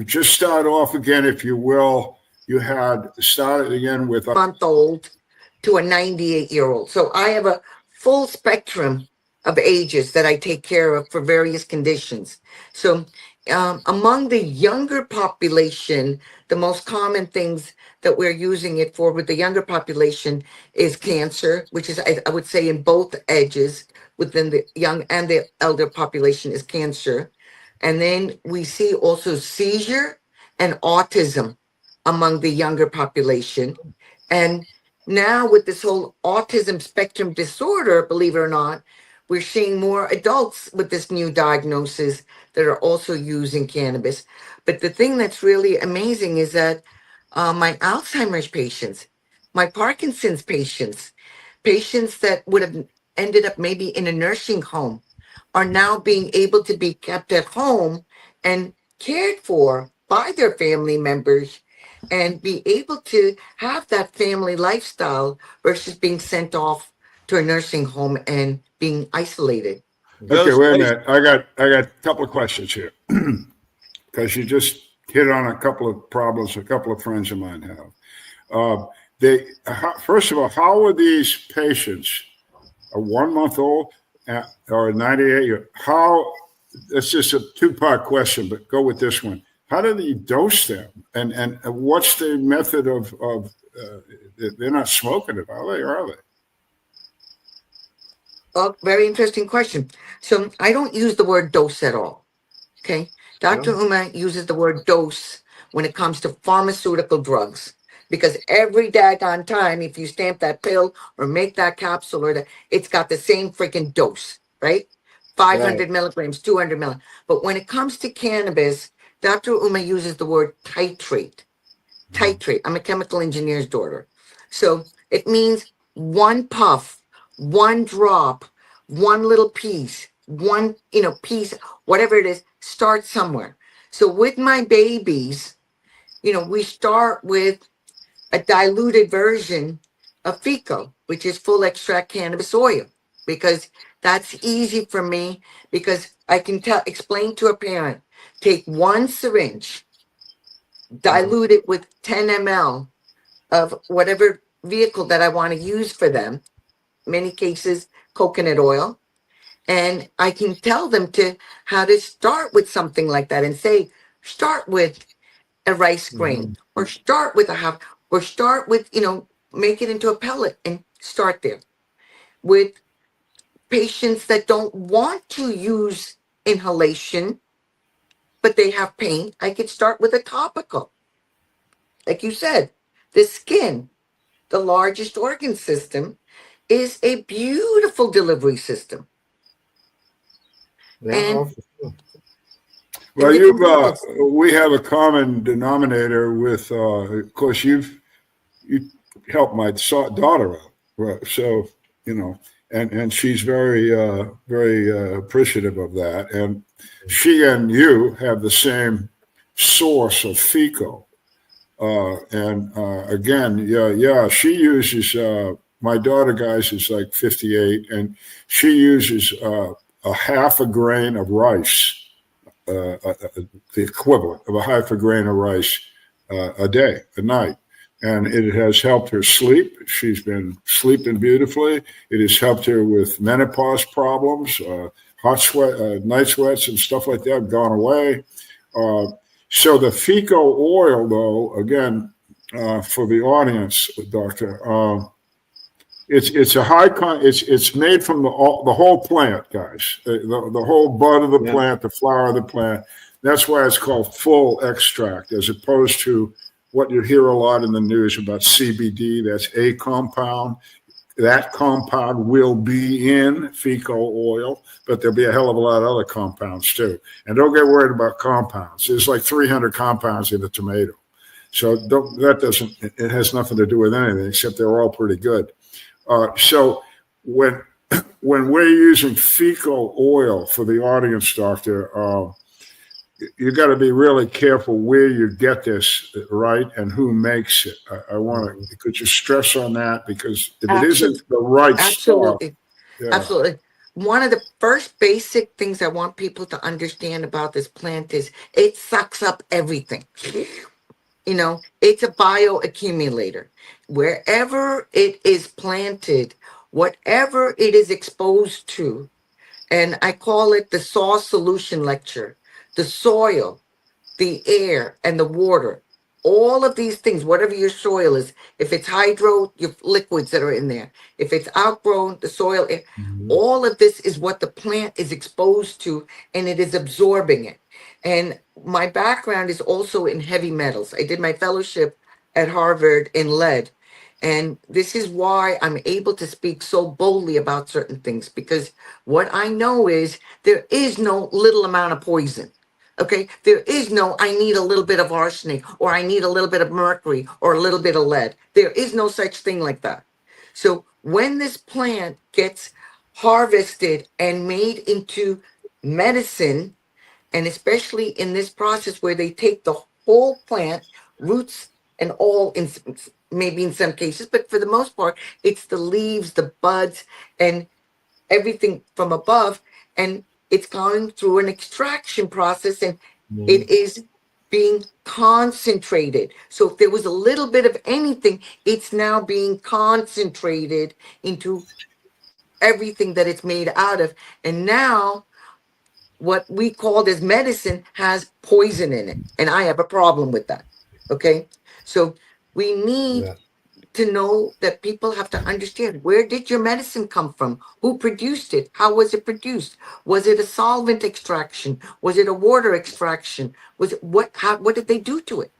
Just start off again, if you will. You had started again with a month old to a 98-year-old. So I have a full spectrum of ages that I take care of for various conditions. So among the younger population, the most common things that we're using it for with the younger population is cancer, which is, I would say, in both edges within the young and the elder population is cancer. And then we see also seizure and autism among the younger population. And now with this whole autism spectrum disorder, believe it or not, we're seeing more adults with this new diagnosis that are also using cannabis. But the thing that's really amazing is that my Alzheimer's patients, my Parkinson's patients that would have ended up maybe in a nursing home are now being able to be kept at home and cared for by their family members and be able to have that family lifestyle versus being sent off to a nursing home and being isolated. Okay, wait a minute. I got a couple of questions here because you just hit on a couple of problems a couple of friends of mine have. First of all, how are these patients, a 1 month old or 98? How? That's just a two-part question, but go with this one. How do they dose them, and what's the method of? They're not smoking it, are they? Or are they? Oh, very interesting question. So I don't use the word dose at all. Okay. Dr. Uma uses the word dose when it comes to pharmaceutical drugs, because every daggone time, if you stamp that pill or make that capsule it's got the same freaking dose, right? 500 milligrams, 200 milligrams. But when it comes to cannabis, Dr. Uma uses the word titrate. Titrate. I'm a chemical engineer's daughter. So it means one puff, one drop, one little piece, one, piece, whatever it is, start somewhere. So with my babies, we start with a diluted version of FECO, which is full extract cannabis oil, because that's easy for me, because I can explain to a parent, take one syringe, dilute it with 10 ml of whatever vehicle that I want to use for them, many cases coconut oil, and I can tell them how to start with something like that and say, start with a rice grain, or start with a half, or start with, make it into a pellet and start there. With patients that don't want to use inhalation, but they have pain, I could start with a topical. Like you said, the skin, the largest organ system, is a beautiful delivery system. Well, we have a common denominator with, of course, you helped my daughter out, so and she's very appreciative of that, and she and you have the same source of FECO, and again, she uses. My daughter, guys, is like 58, and she uses a half a grain of rice. The equivalent of a half a grain of rice a night. And it has helped her sleep. She's been sleeping beautifully. It has helped her with menopause problems, hot sweat, night sweats and stuff like that have gone away. So the FECO oil, though, again, for the audience, Doctor, it's a high it's made from the whole plant, guys. The whole bud of the plant, the flower of the plant. That's why it's called full extract, as opposed to what you hear a lot in the news about CBD. That's a compound. That compound will be in FECO oil, but there'll be a hell of a lot of other compounds too. And don't get worried about compounds. There's like 300 compounds in a tomato. So it has nothing to do with anything, except they're all pretty good. So when we're using FECO oil for the audience, Doctor, you got to be really careful where you get this, right, and who makes it. I want to, could you stress on that? Because if it isn't the right stuff. Absolutely. One of the first basic things I want people to understand about this plant is it sucks up everything. It's a bioaccumulator. Wherever it is planted, whatever it is exposed to, and I call it the SAW solution lecture, the soil, the air, and the water, all of these things, whatever your soil is, if it's hydro, your liquids that are in there, if it's outgrown, the soil, all of this is what the plant is exposed to, and it is absorbing it. And my background is also in heavy metals. I did my fellowship at Harvard in lead. And this is why I'm able to speak so boldly about certain things, because what I know is there is no little amount of poison. Okay, there is no, I need a little bit of arsenic, or I need a little bit of mercury, or a little bit of lead. There is no such thing like that. So when this plant gets harvested and made into medicine, and especially in this process where they take the whole plant, roots and all in maybe in some cases, but for the most part, it's the leaves, the buds, and everything from above, and it's going through an extraction process, and it is being concentrated. So if there was a little bit of anything, it's now being concentrated into everything that it's made out of. And now what we called as medicine has poison in it. And I have a problem with that. Okay. So we need to know that people have to understand, where did your medicine come from? Who produced it? How was it produced? Was it a solvent extraction? Was it a water extraction? Was it what did they do to it?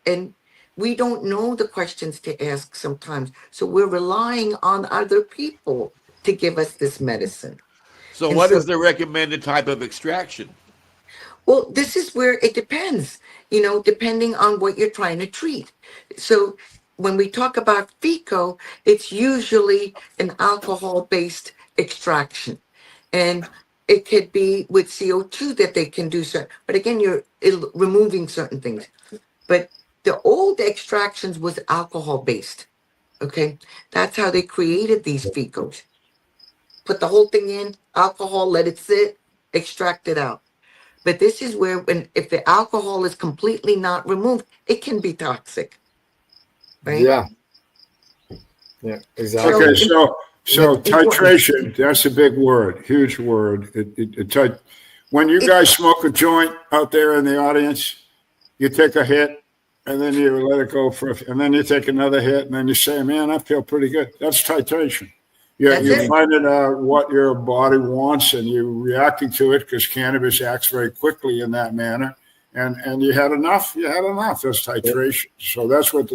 And we don't know the questions to ask sometimes. So we're relying on other people to give us this medicine. So what is the recommended type of extraction? Well, this is where it depends, depending on what you're trying to treat. So when we talk about FECO, it's usually an alcohol-based extraction. And it could be with CO2 that they can do certain, but again, you're removing certain things. But the old extractions was alcohol-based, okay? That's how they created these FECOs. Put the whole thing in, alcohol, let it sit, extract it out. But this is where, if the alcohol is completely not removed, it can be toxic. Right? Yeah, exactly. Okay, so titration, that's a big word, huge word. When you guys smoke a joint out there in the audience, you take a hit and then you let it go and then you take another hit and then you say, man, I feel pretty good. That's titration. You're finding out what your body wants and you're reacting to it because cannabis acts very quickly in that manner. And you had enough. That's titration. So that's what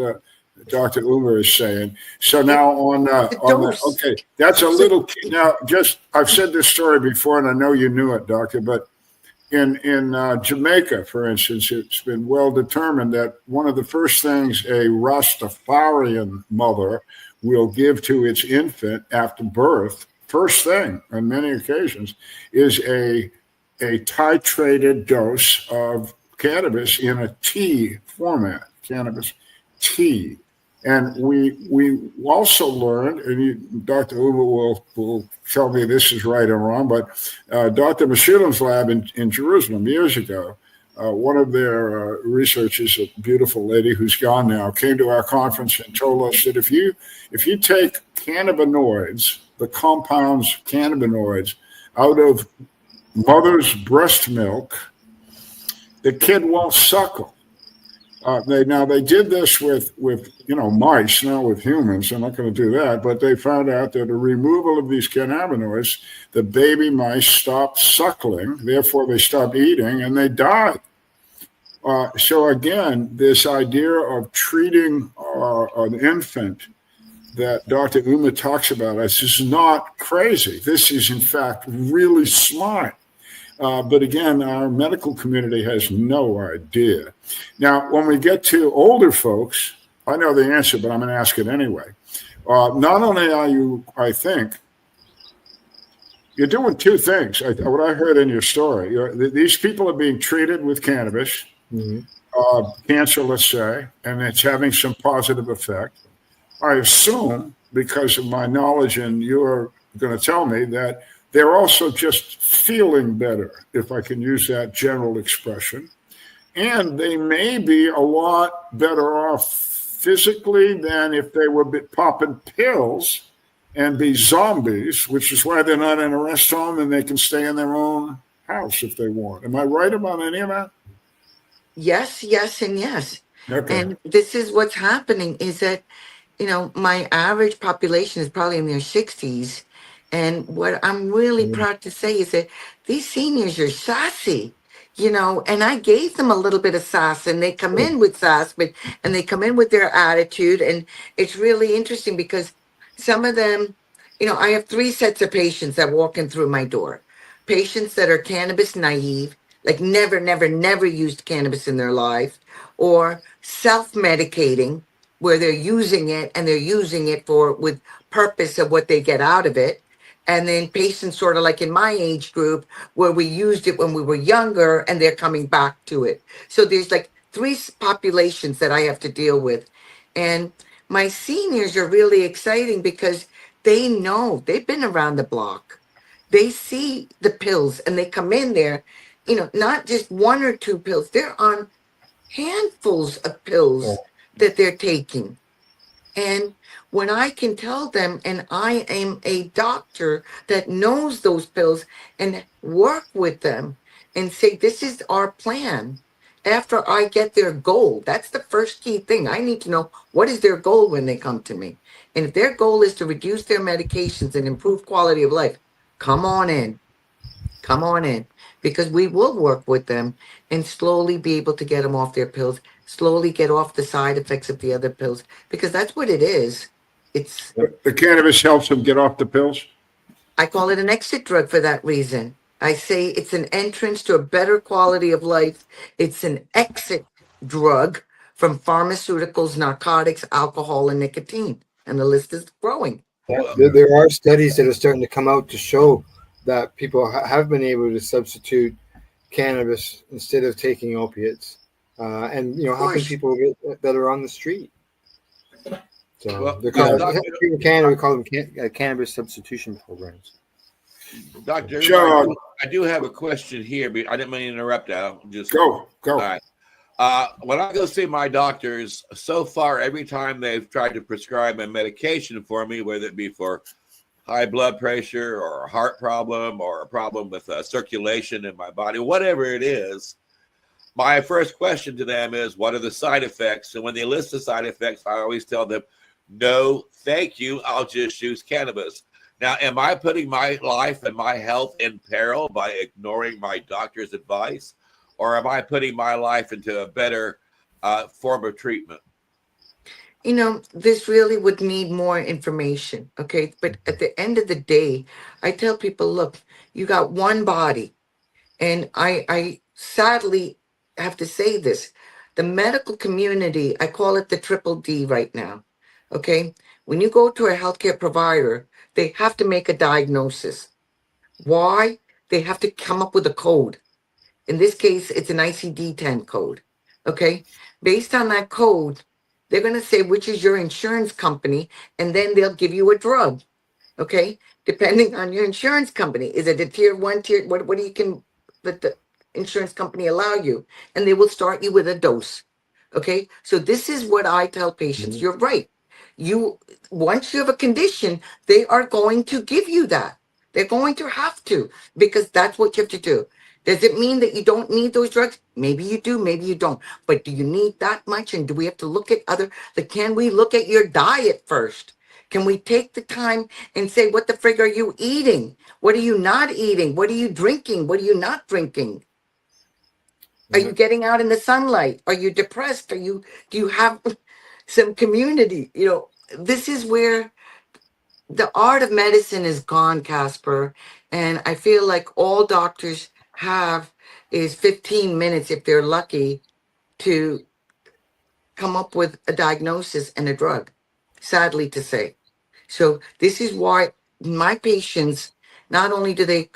Dr. Uma is saying. So now okay, that's a little key. Now, I've said this story before, and I know you knew it, Doctor, but in Jamaica, for instance, it's been well determined that one of the first things a Rastafarian mother will give to its infant after birth, first thing on many occasions, is a titrated dose of cannabis in a tea format, cannabis tea. And we also learned, and Dr. Uma will tell me this is right or wrong, but Dr. Meshulam's lab in Jerusalem years ago, one of their researchers, a beautiful lady who's gone now, came to our conference and told us that if you take cannabinoids, the compounds cannabinoids, out of mother's breast milk, the kid won't suckle. They did this with mice, not with humans. They're not going to do that, but they found out that the removal of these cannabinoids, the baby mice stopped suckling, therefore they stopped eating, and they died. So again, this idea of treating an infant that Dr. Uma talks about, this is not crazy. This is, in fact, really smart. But again, our medical community has no idea. Now, when we get to older folks, I know the answer, but I'm going to ask it anyway. Not only are you, I think, you're doing two things. What I heard in your story, these people are being treated with cannabis, cancer, let's say, and it's having some positive effect. I assume, because of my knowledge, and you're going to tell me that they're also just feeling better, if I can use that general expression. And they may be a lot better off physically than if they were popping pills and be zombies, which is why they're not in a rest home and they can stay in their own house if they want. Am I right about any of that? Yes, yes, and yes. Okay. And this is what's happening is that, my average population is probably in their 60s. And what I'm really proud to say is that these seniors are sassy, and I gave them a little bit of sass, and they come in with sass, and they come in with their attitude. And it's really interesting because some of them, I have 3 sets of patients that walk in through my door. Patients that are cannabis naive, like never used cannabis in their life, or self-medicating, where they're using it and they're using it with purpose of what they get out of it. And then patients sort of like in my age group where we used it when we were younger and they're coming back to it. So there's like populations that I have to deal with. And my seniors are really exciting because they know, they've been around the block. They see the pills and they come in there, not just one or two pills. They're on handfuls of pills that they're taking. And when I can tell them, and I am a doctor that knows those pills and work with them and say, this is our plan. After I get their goal, that's the first key thing. I need to know what is their goal when they come to me. And if their goal is to reduce their medications and improve quality of life, come on in. Come on in. Because we will work with them and slowly be able to get them off their pills, slowly get off the side effects of the other pills, because that's what it is. It's the cannabis helps them get off the pills. I call it an exit drug for that reason. I say it's an entrance to a better quality of life. It's an exit drug from pharmaceuticals, narcotics, alcohol, and nicotine. And the list is growing. There are studies that are starting to come out to show that people have been able to substitute cannabis instead of taking opiates, and helping people that are on the street. So they're called, in Canada, we call them cannabis substitution programs. Dr. John, I do have a question here, but I didn't mean to interrupt that. I'll just go. All right. When I go see my doctors, so far, every time they've tried to prescribe a medication for me, whether it be for high blood pressure or a heart problem or a problem with circulation in my body, whatever it is, my first question to them is, what are the side effects? And when they list the side effects, I always tell them, no, thank you. I'll just use cannabis. Now, am I putting my life and my health in peril by ignoring my doctor's advice? Or am I putting my life into a better form of treatment? This really would need more information, okay? But at the end of the day, I tell people, look, you got one body. And I sadly have to say this. The medical community, I call it the triple D right now, okay? When you go to a healthcare provider, they have to make a diagnosis. Why? They have to come up with a code. In this case, it's an ICD-10 code, okay? Based on that code, they're going to say which is your insurance company, and then they'll give you a drug, okay? Depending on your insurance company. Is it a tier one, what do you can let the insurance company allow you? And they will start you with a dose, okay? So this is what I tell patients. You're right. Once you have a condition, they are going to give you that. They're going to have to, because that's what you have to do. Does it mean that you don't need those drugs? Maybe you do, maybe you don't. But do you need that much? And do we have to look at can we look at your diet first? Can we take the time and say, what the frig are you eating? What are you not eating? What are you drinking? What are you not drinking? Are you getting out in the sunlight? Are you depressed? Do you have some community? This is where the art of medicine is gone, Casper. And I feel like all doctors have is 15 minutes, if they're lucky, to come up with a diagnosis and a drug, sadly to say. So this is why my patients, not only do they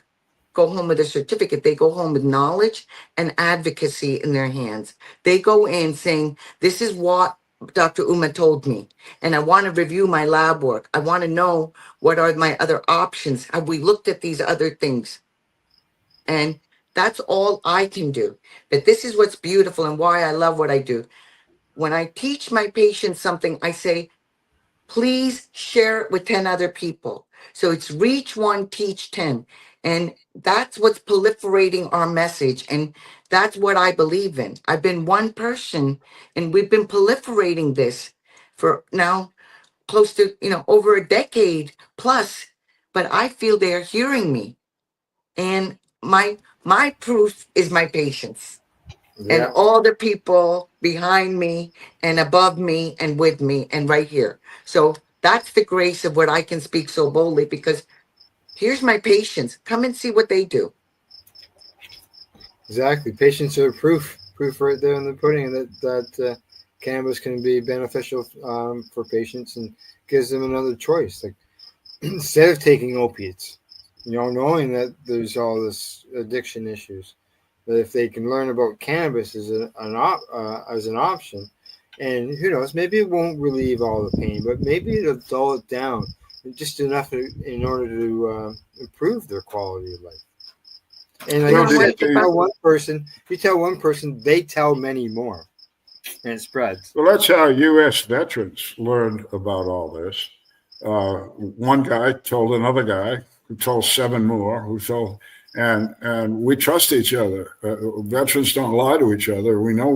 go home with a certificate, they go home with knowledge and advocacy in their hands. They go in saying, this is what Dr. Uma told me, and I want to review my lab work. I want to know what are my other options. Have we looked at these other things? And that's all I can do. But this is what's beautiful and why I love what I do. When I teach my patients something, I say, please share it with 10 other people. So it's reach one, teach 10. And that's what's proliferating our message. And that's what I believe in. I've been one person, and we've been proliferating this for now close to, over a decade plus. But I feel they're hearing me. And my proof is my patients. Yeah. And all the people behind me and above me and with me and right here. So that's the grace of what I can speak so boldly, because here's my patients. Come and see what they do. Exactly. Patients are proof right there in the pudding that cannabis can be beneficial for patients, and gives them another choice. Like, instead of taking opiates, knowing that there's all this addiction issues, But if they can learn about cannabis as as an option, and who knows, maybe it won't relieve all the pain, but maybe it'll dull it down just enough in order to improve their quality of life. And like you said, you tell one person, they tell many more, and it spreads. Well, that's how U.S. veterans learned about all this. One guy told another guy, who told 7 more, who told, and we trust each other. Veterans don't lie to each other. We know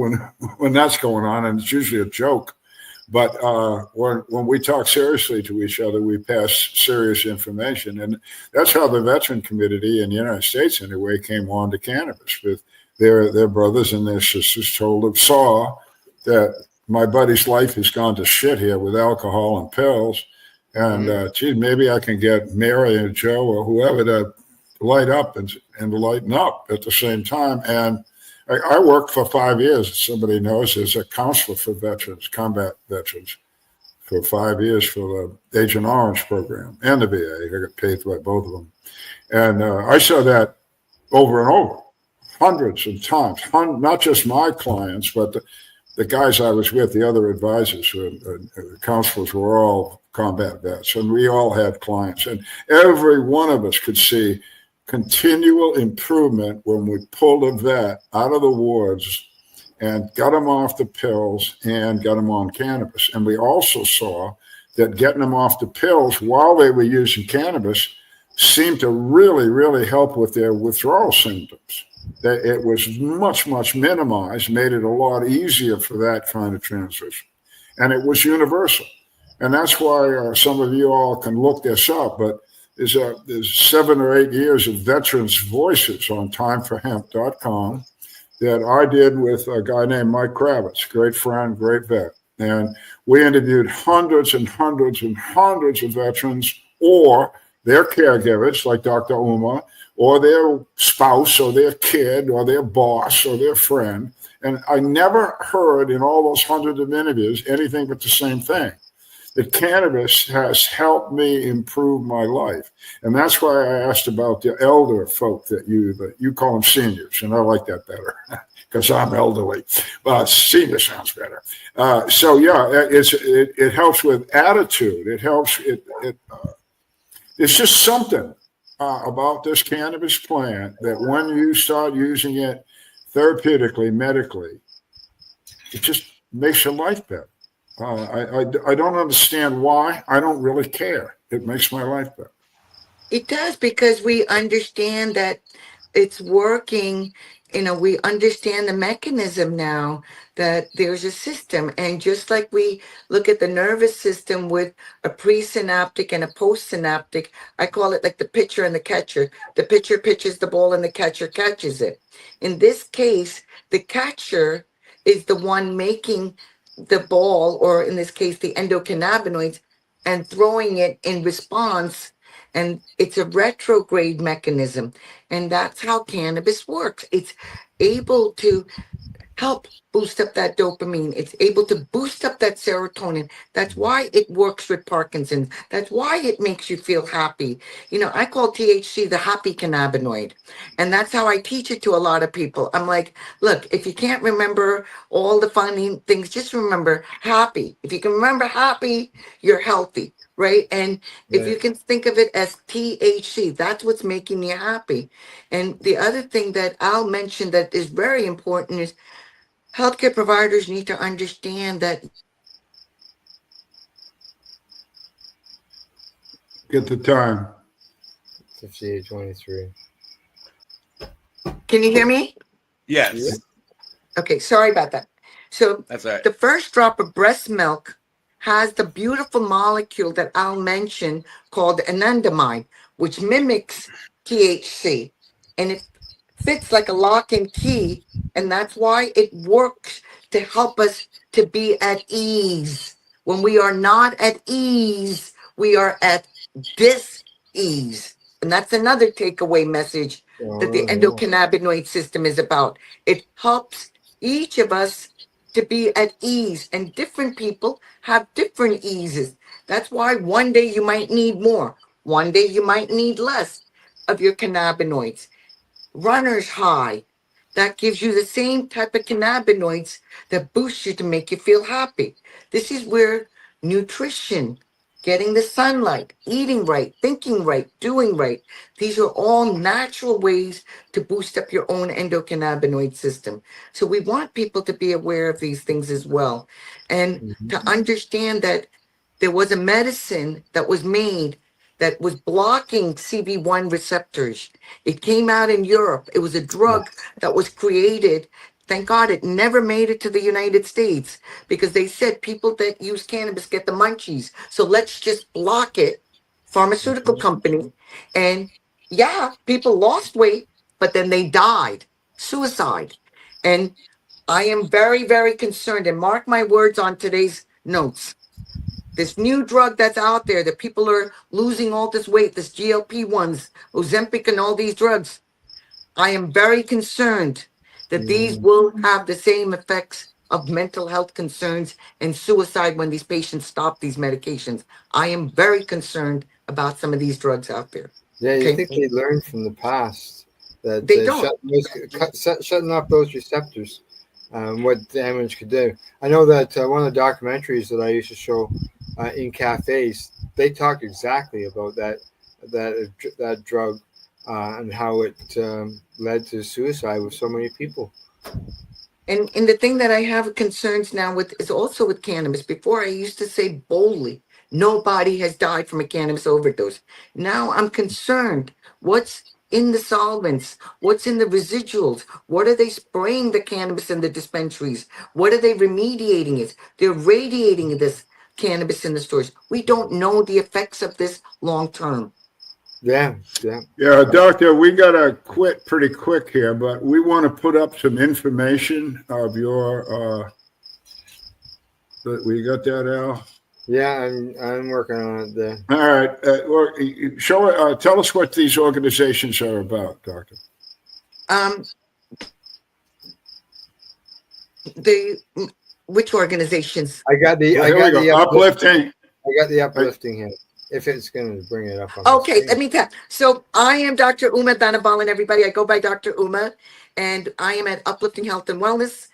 when that's going on, and it's usually a joke. But when we talk seriously to each other, we pass serious information. And that's how the veteran community in the United States, anyway, came on to cannabis. With their brothers and their sisters saw that my buddy's life has gone to shit here with alcohol and pills. And, gee, maybe I can get Mary and Joe or whoever to light up and lighten up at the same time. And I worked for 5 years, as somebody knows, as a counselor for veterans, combat veterans, for 5 years for the Agent Orange program and the VA. I got paid by both of them. And I saw that over and over, hundreds of times, not just my clients, but the guys I was with, the other advisors, the counselors were all combat vets, and we all had clients. And every one of us could see continual improvement when we pulled a vet out of the wards and got them off the pills and got them on cannabis. And we also saw that getting them off the pills while they were using cannabis seemed to really, really help with their withdrawal symptoms. That it was much, much minimized, made it a lot easier for that kind of transition. And it was universal. And that's why some of you all can look this up, but there's 7 or 8 years of veterans' voices on timeforhemp.com that I did with a guy named Mike Kravitz, great friend, great vet. And we interviewed hundreds and hundreds and hundreds of veterans or their caregivers, like Dr. Uma, or their spouse or their kid or their boss or their friend. And I never heard in all those hundreds of interviews anything but the same thing. That cannabis has helped me improve my life. And that's why I asked about the elder folk that you call them seniors. And I like that better because I'm elderly. Senior sounds better. So yeah, it helps with attitude. It helps. It's just something about this cannabis plant that when you start using it therapeutically, medically, it just makes your life better. I don't understand why. I don't really care. It makes my life better. It does, because we understand that it's working. We understand the mechanism now, that there's a system. And just like we look at the nervous system with a presynaptic and a postsynaptic, I call it like the pitcher and the catcher. The pitcher pitches the ball and the catcher catches it. In this case, the catcher is the one making the ball, or in this case, the endocannabinoids, and throwing it in response. And it's a retrograde mechanism. And that's how cannabis works. It's able to help boost up that dopamine. It's able to boost up that serotonin. That's why it works with Parkinson's. That's why it makes you feel happy. I call THC the happy cannabinoid. And that's how I teach it to a lot of people. I'm like, look, if you can't remember all the funny things, just remember happy. If you can remember happy, you're healthy, right? And if you can think of it as THC, that's what's making you happy. And the other thing that I'll mention that is very important is healthcare providers need to understand that. Get the time. 58:23. Can you hear me? Yes. Okay, sorry about that. So That's all right. the first drop of breast milk has the beautiful molecule that I'll mention called anandamide, which mimics THC. And it fits like a lock and key. And that's why it works to help us to be at ease. When we are not at ease, we are at dis-ease. And that's another takeaway message that the endocannabinoid system is about. It helps each of us to be at ease, and different people have different eases. That's why one day you might need more, one day you might need less of your cannabinoids. Runner's high, that gives you the same type of cannabinoids that boost you to make you feel happy. This is where nutrition, getting the sunlight, eating right, thinking right, doing right, these are all natural ways to boost up your own endocannabinoid system. So we want people to be aware of these things as well, and to understand that there was a medicine that was made that was blocking CB1 receptors. It came out in Europe. It was a drug that was created. Thank God it never made it to the United States, because they said people that use cannabis get the munchies. So let's just block it, pharmaceutical company. And yeah, people lost weight, but then they died, suicide. And I am very, very concerned, and mark my words on today's notes. This new drug that's out there that people are losing all this weight, this GLP-1s, Ozempic and all these drugs. I am very concerned that these will have the same effects of mental health concerns and suicide when these patients stop these medications. I am very concerned about some of these drugs out there. Yeah, you Okay. think they learned from the past that They don't. shutting off those receptors, what damage could do. I know that one of the documentaries that I used to show in cafes, they talk exactly about that drug and how it led to suicide with so many people. And the thing that I have concerns now with is also with cannabis. Before I used to say boldly, nobody has died from a cannabis overdose. Now I'm concerned. What's in the solvents? What's in the residuals? What are they spraying the cannabis in the dispensaries? What are they remediating it? They're radiating this cannabis in the stores. We don't know the effects of this long term. Yeah. Doctor, we got to quit pretty quick here, but we want to put up some information of your, we got that, Al? Yeah, I'm working on it there. All right. Tell us what these organizations are about, Doctor. Which organizations? I got the Uplifting. I got the uplifting here. If it's going to bring it up. Okay, let me tell. So I am Dr. Uma Dhanabalan, everybody. I go by Dr. Uma, and I am at Uplifting Health and Wellness.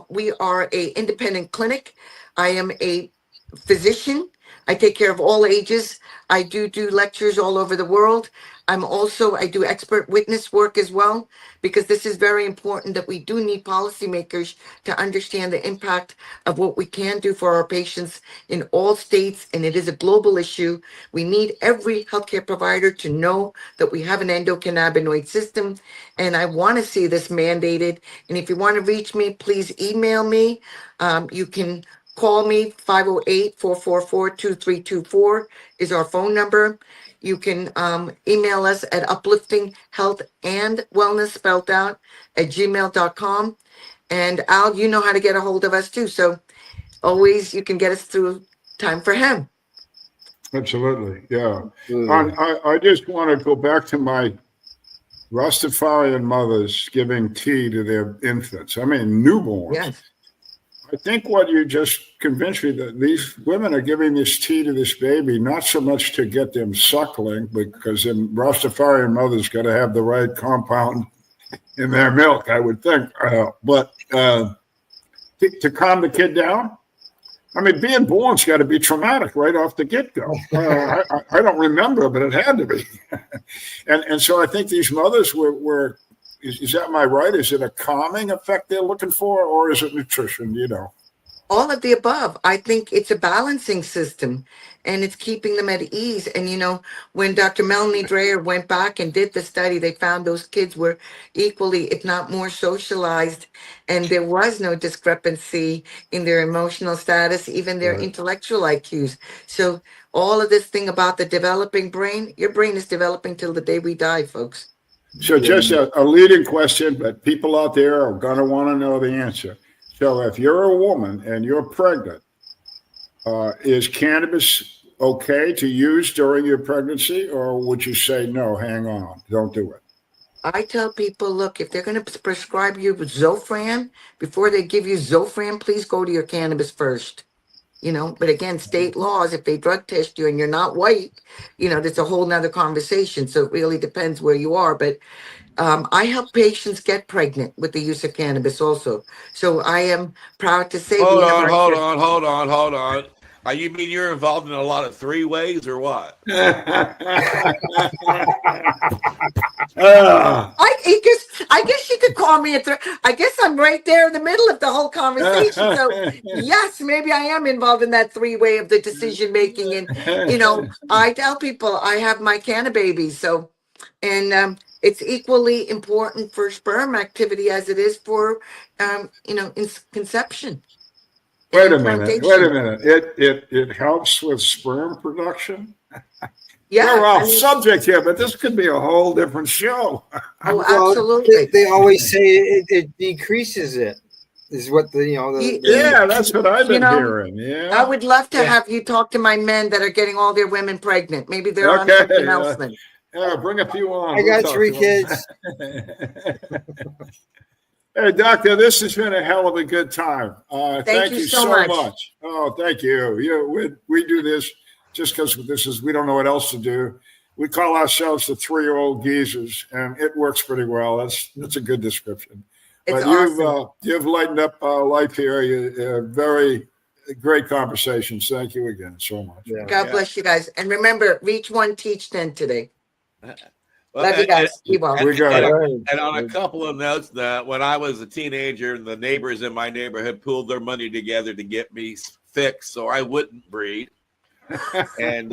We are a independent clinic. I am a physician. I take care of all ages. I do lectures all over the world. I do expert witness work as well, because this is very important that we do need policymakers to understand the impact of what we can do for our patients in all states. And it is a global issue. We need every healthcare provider to know that we have an endocannabinoid system. And I want to see this mandated. And if you want to reach me, please email me. You can call me, 508-444-2324 is our phone number. You can email us at uplifting health and wellness spelled out at gmail.com. And Al, you know how to get a hold of us too. So always you can get us through Time for Hemp. Absolutely. Yeah. I just want to go back to my Rastafarian mothers giving tea to their infants. I mean, newborns. Yes. I think what you just convinced me that these women are giving this tea to this baby, not so much to get them suckling, because then Rastafarian mothers got to have the right compound in their milk, I would think. But to calm the kid down. I mean, being born's got to be traumatic right off the get-go. I don't remember, but it had to be. and so I think these mothers were is that my right? Is it a calming effect they're looking for, or is it nutrition, you know? All of the above. I think it's a balancing system, and it's keeping them at ease. And, you know, when Dr. Melanie Dreyer went back and did the study, they found those kids were equally, if not more, socialized, and there was no discrepancy in their emotional status, even their intellectual IQs. So all of this thing about the developing brain, your brain is developing till the day we die, folks. So just a leading question, but people out there are going to want to know the answer. So if you're a woman and you're pregnant, is cannabis okay to use during your pregnancy, or would you say, no, hang on, don't do it? I tell people, look, if they're going to prescribe you with Zofran, before they give you Zofran, please go to your cannabis first. But again, state laws, if they drug test you and you're not white, that's a whole nother conversation. So it really depends where you are. But I help patients get pregnant with the use of cannabis also. So I am proud to say Hold on. You mean you're involved in a lot of three ways or what? I guess you could call me I guess I'm right there in the middle of the whole conversation. So yes, maybe I am involved in that three-way of the decision making. And I tell people I have my canna babies. So, and it's equally important for sperm activity as it is for in conception. Wait a minute. It helps with sperm production. Yeah, we're off subject here, but this could be a whole different show. Oh, absolutely. They always say it decreases it. Is what yeah, that's what I've been hearing. Yeah, I would love to have you talk to my men that are getting all their women pregnant. Maybe they're on something else then. Yeah, bring a few on. I got 3 kids. Hey, Doctor, this has been a hell of a good time. Thank you so much. Oh, thank you. We do this just because we don't know what else to do. We call ourselves the 3 old geezers, and it works pretty well. That's a good description. It's but awesome. You've lightened up our life here. Very great conversations. Thank you again so much. Yeah. God bless you guys. And remember, reach 1, teach 10 today. Well, love you guys. And on a couple of notes, when I was a teenager, the neighbors in my neighborhood pooled their money together to get me fixed so I wouldn't breed. And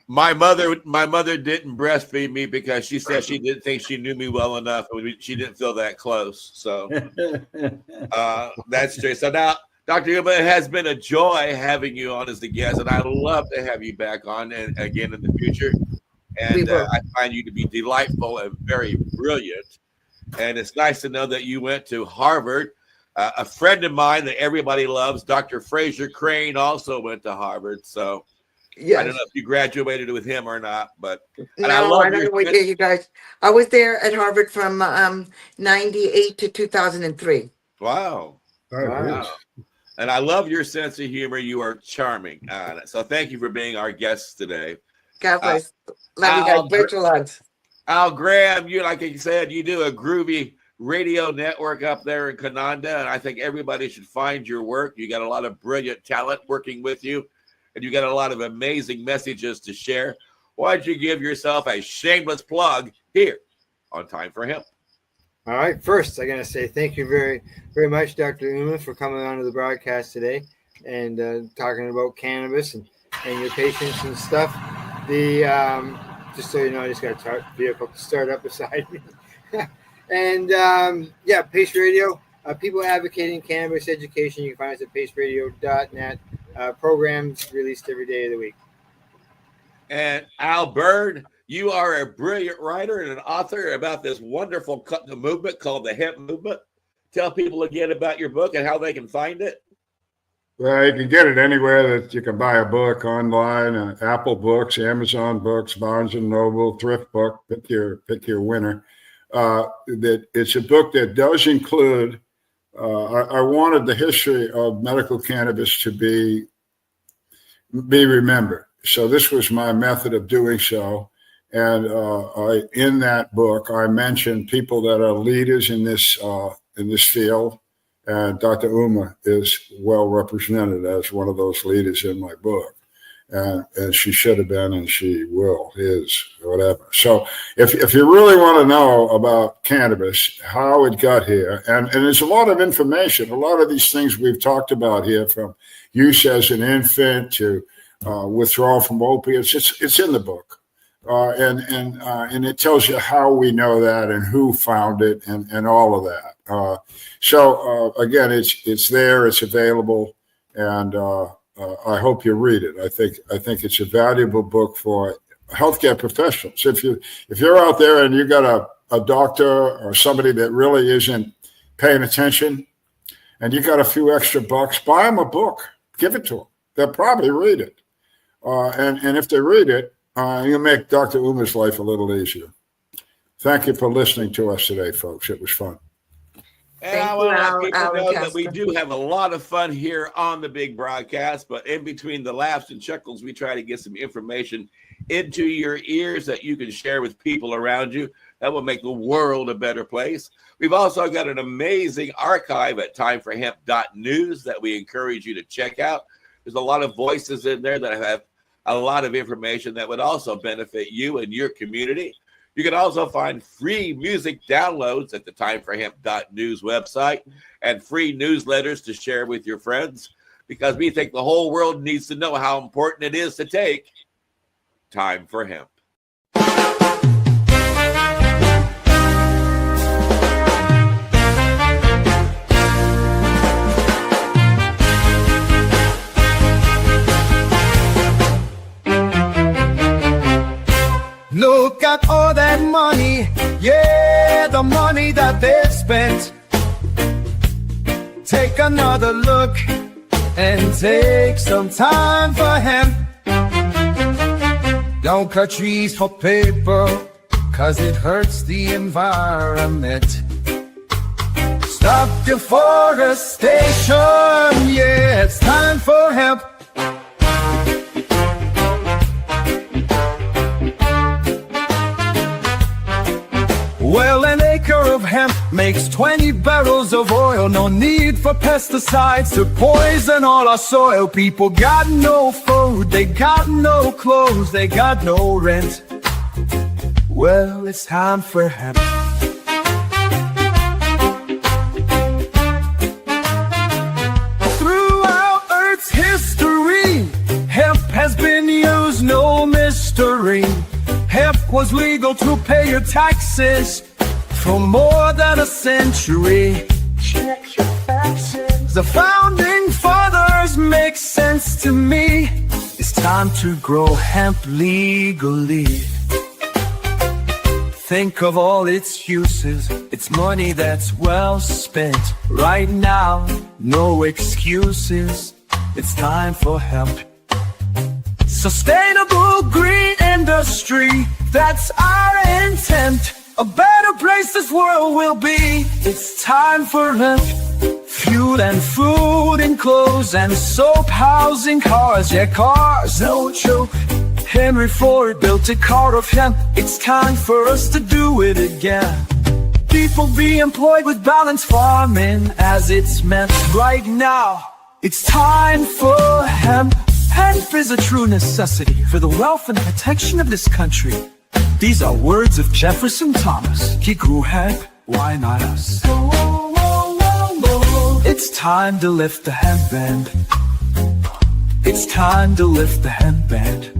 my mother didn't breastfeed me because she said she didn't think she knew me well enough. She didn't feel that close. So that's true. So now, Dr. Uma, it has been a joy having you on as a guest, and I'd love to have you back on and again in the future. And I find you to be delightful and very brilliant. And it's nice to know that you went to Harvard. A friend of mine that everybody loves, Dr. Fraser Crane, also went to Harvard. So yes. I don't know if you graduated with him or not, but no, I don't know what year you guys. I was there at Harvard from 98 to 2003. Wow. And I love your sense of humor. You are charming. So thank you for being our guest today. God bless. Love you guys. Virtual hugs. Al Graham, like you said, you do a groovy radio network up there in Canada, and I think everybody should find your work. You got a lot of brilliant talent working with you, and you got a lot of amazing messages to share. Why don't you give yourself a shameless plug here on Time for Hemp? All right. First, I'm going to say thank you very, very much, Dr. Uma, for coming on to the broadcast today and talking about cannabis and your patients and stuff. Just so you know, I just got a vehicle to start up beside me. And Pace Radio, people advocating cannabis education. You can find us at paceradio.net. Programs released every day of the week. And Al Byrne, you are a brilliant writer and an author about this wonderful movement called the Hemp Movement. Tell people again about your book and how they can find it. Well, you can get it anywhere that you can buy a book online, Apple Books, Amazon Books, Barnes & Noble, Thrift Book, pick your winner. That it's a book that does include, I wanted the history of medical cannabis to be remembered. So this was my method of doing so. And in that book, I mentioned people that are leaders in this field. And Dr. Uma is well represented as one of those leaders in my book. And she should have been, and she is, whatever. So if you really want to know about cannabis, how it got here, and there's a lot of information, a lot of these things we've talked about here, from use as an infant to withdrawal from opiates, it's in the book. And it tells you how we know that and who found it and all of that. So again, it's there, it's available, and I hope you read it. I think it's a valuable book for healthcare professionals. If you're out there and you got a doctor or somebody that really isn't paying attention, and you got a few extra bucks, buy them a book, give it to them. They'll probably read it, and if they read it, you'll make Dr. Uma's life a little easier. Thank you for listening to us today, folks. It was fun. And I want to let people know that we do have a lot of fun here on the big broadcast, but in between the laughs and chuckles, we try to get some information into your ears that you can share with people around you. That will make the world a better place. We've also got an amazing archive at timeforhemp.news that we encourage you to check out. There's a lot of voices in there that have a lot of information that would also benefit you and your community. You can also find free music downloads at the timeforhemp.news website and free newsletters to share with your friends, because we think the whole world needs to know how important it is to take time for hemp. Look at all that money, yeah, the money that they've spent. Take another look and take some time for hemp. Don't cut trees for paper, 'cause it hurts the environment. Stop deforestation, yeah, it's time for hemp. Well, an acre of hemp makes 20 barrels of oil. No need for pesticides to poison all our soil. People got no food, they got no clothes, they got no rent. Well, it's time for hemp. Throughout Earth's history, hemp has been used, no mystery. Hemp was legal to pay your taxes for more than a century. Check your faxes. The founding fathers make sense to me. It's time to grow hemp legally. Think of all its uses. It's money that's well spent. Right now, no excuses. It's time for hemp. Sustainable green industry, that's our intent. A better place this world will be. It's time for hemp. Fuel and food and clothes and soap, housing, cars, yeah, cars, no joke. Henry Ford built a car of hemp. It's time for us to do it again. People be employed with balanced farming as it's meant. Right now, it's time for hemp. Hemp is a true necessity for the wealth and protection of this country. These are words of Jefferson Thomas. He grew hemp, why not us? It's time to lift the hemp band. It's time to lift the hemp band.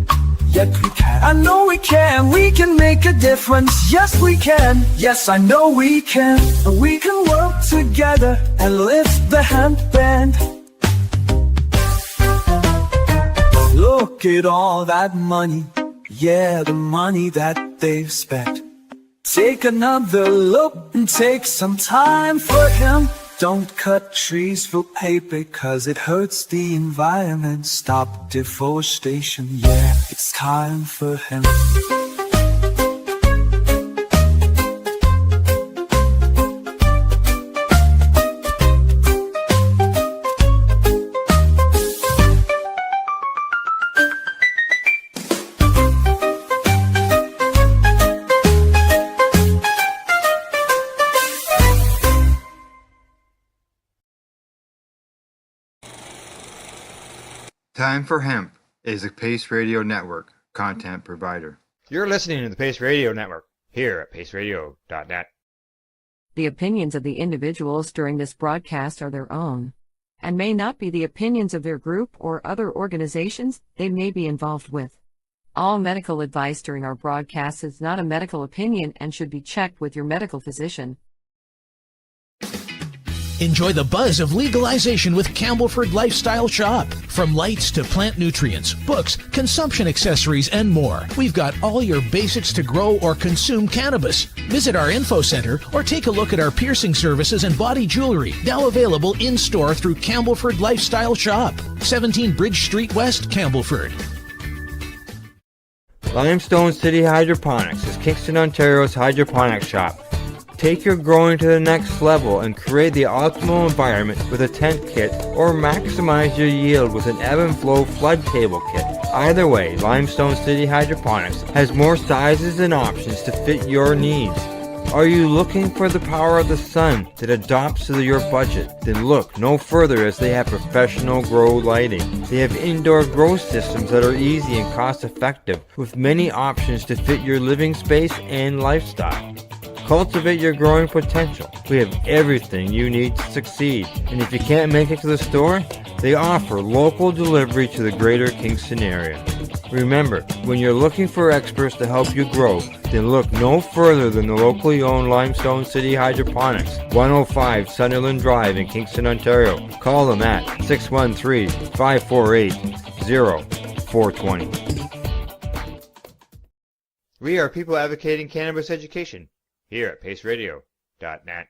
Yet we can. I know we can make a difference. Yes, we can. Yes, I know we can. We can work together and lift the hemp band. Look at all that money, yeah, the money that they've spent. Take another look and take some time for hemp. Don't cut trees for paper, 'cause it hurts the environment. Stop deforestation, yeah, it's time for hemp. Time for Hemp is a Pace Radio Network content provider. You're listening to the Pace Radio Network here at paceradio.net. The opinions of the individuals during this broadcast are their own, and may not be the opinions of their group or other organizations they may be involved with. All medical advice during our broadcast is not a medical opinion and should be checked with your medical physician. Enjoy the buzz of legalization with Campbellford Lifestyle Shop. From lights to plant nutrients, books, consumption accessories, and more. We've got all your basics to grow or consume cannabis. Visit our info center or take a look at our piercing services and body jewelry, now available in-store through Campbellford Lifestyle Shop. 17 Bridge Street West, Campbellford. Limestone City Hydroponics is Kingston, Ontario's hydroponics shop. Take your growing to the next level and create the optimal environment with a tent kit, or maximize your yield with an ebb and flow flood table kit. Either way, Limestone City Hydroponics has more sizes and options to fit your needs. Are you looking for the power of the sun that adapts to your budget? Then look no further, as they have professional grow lighting. They have indoor grow systems that are easy and cost effective, with many options to fit your living space and lifestyle. Cultivate your growing potential. We have everything you need to succeed. And if you can't make it to the store, they offer local delivery to the greater Kingston area. Remember, when you're looking for experts to help you grow, then look no further than the locally owned Limestone City Hydroponics, 105 Sunderland Drive in Kingston, Ontario. Call them at 613-548-0420. We are people advocating cannabis education here at paceradio.net.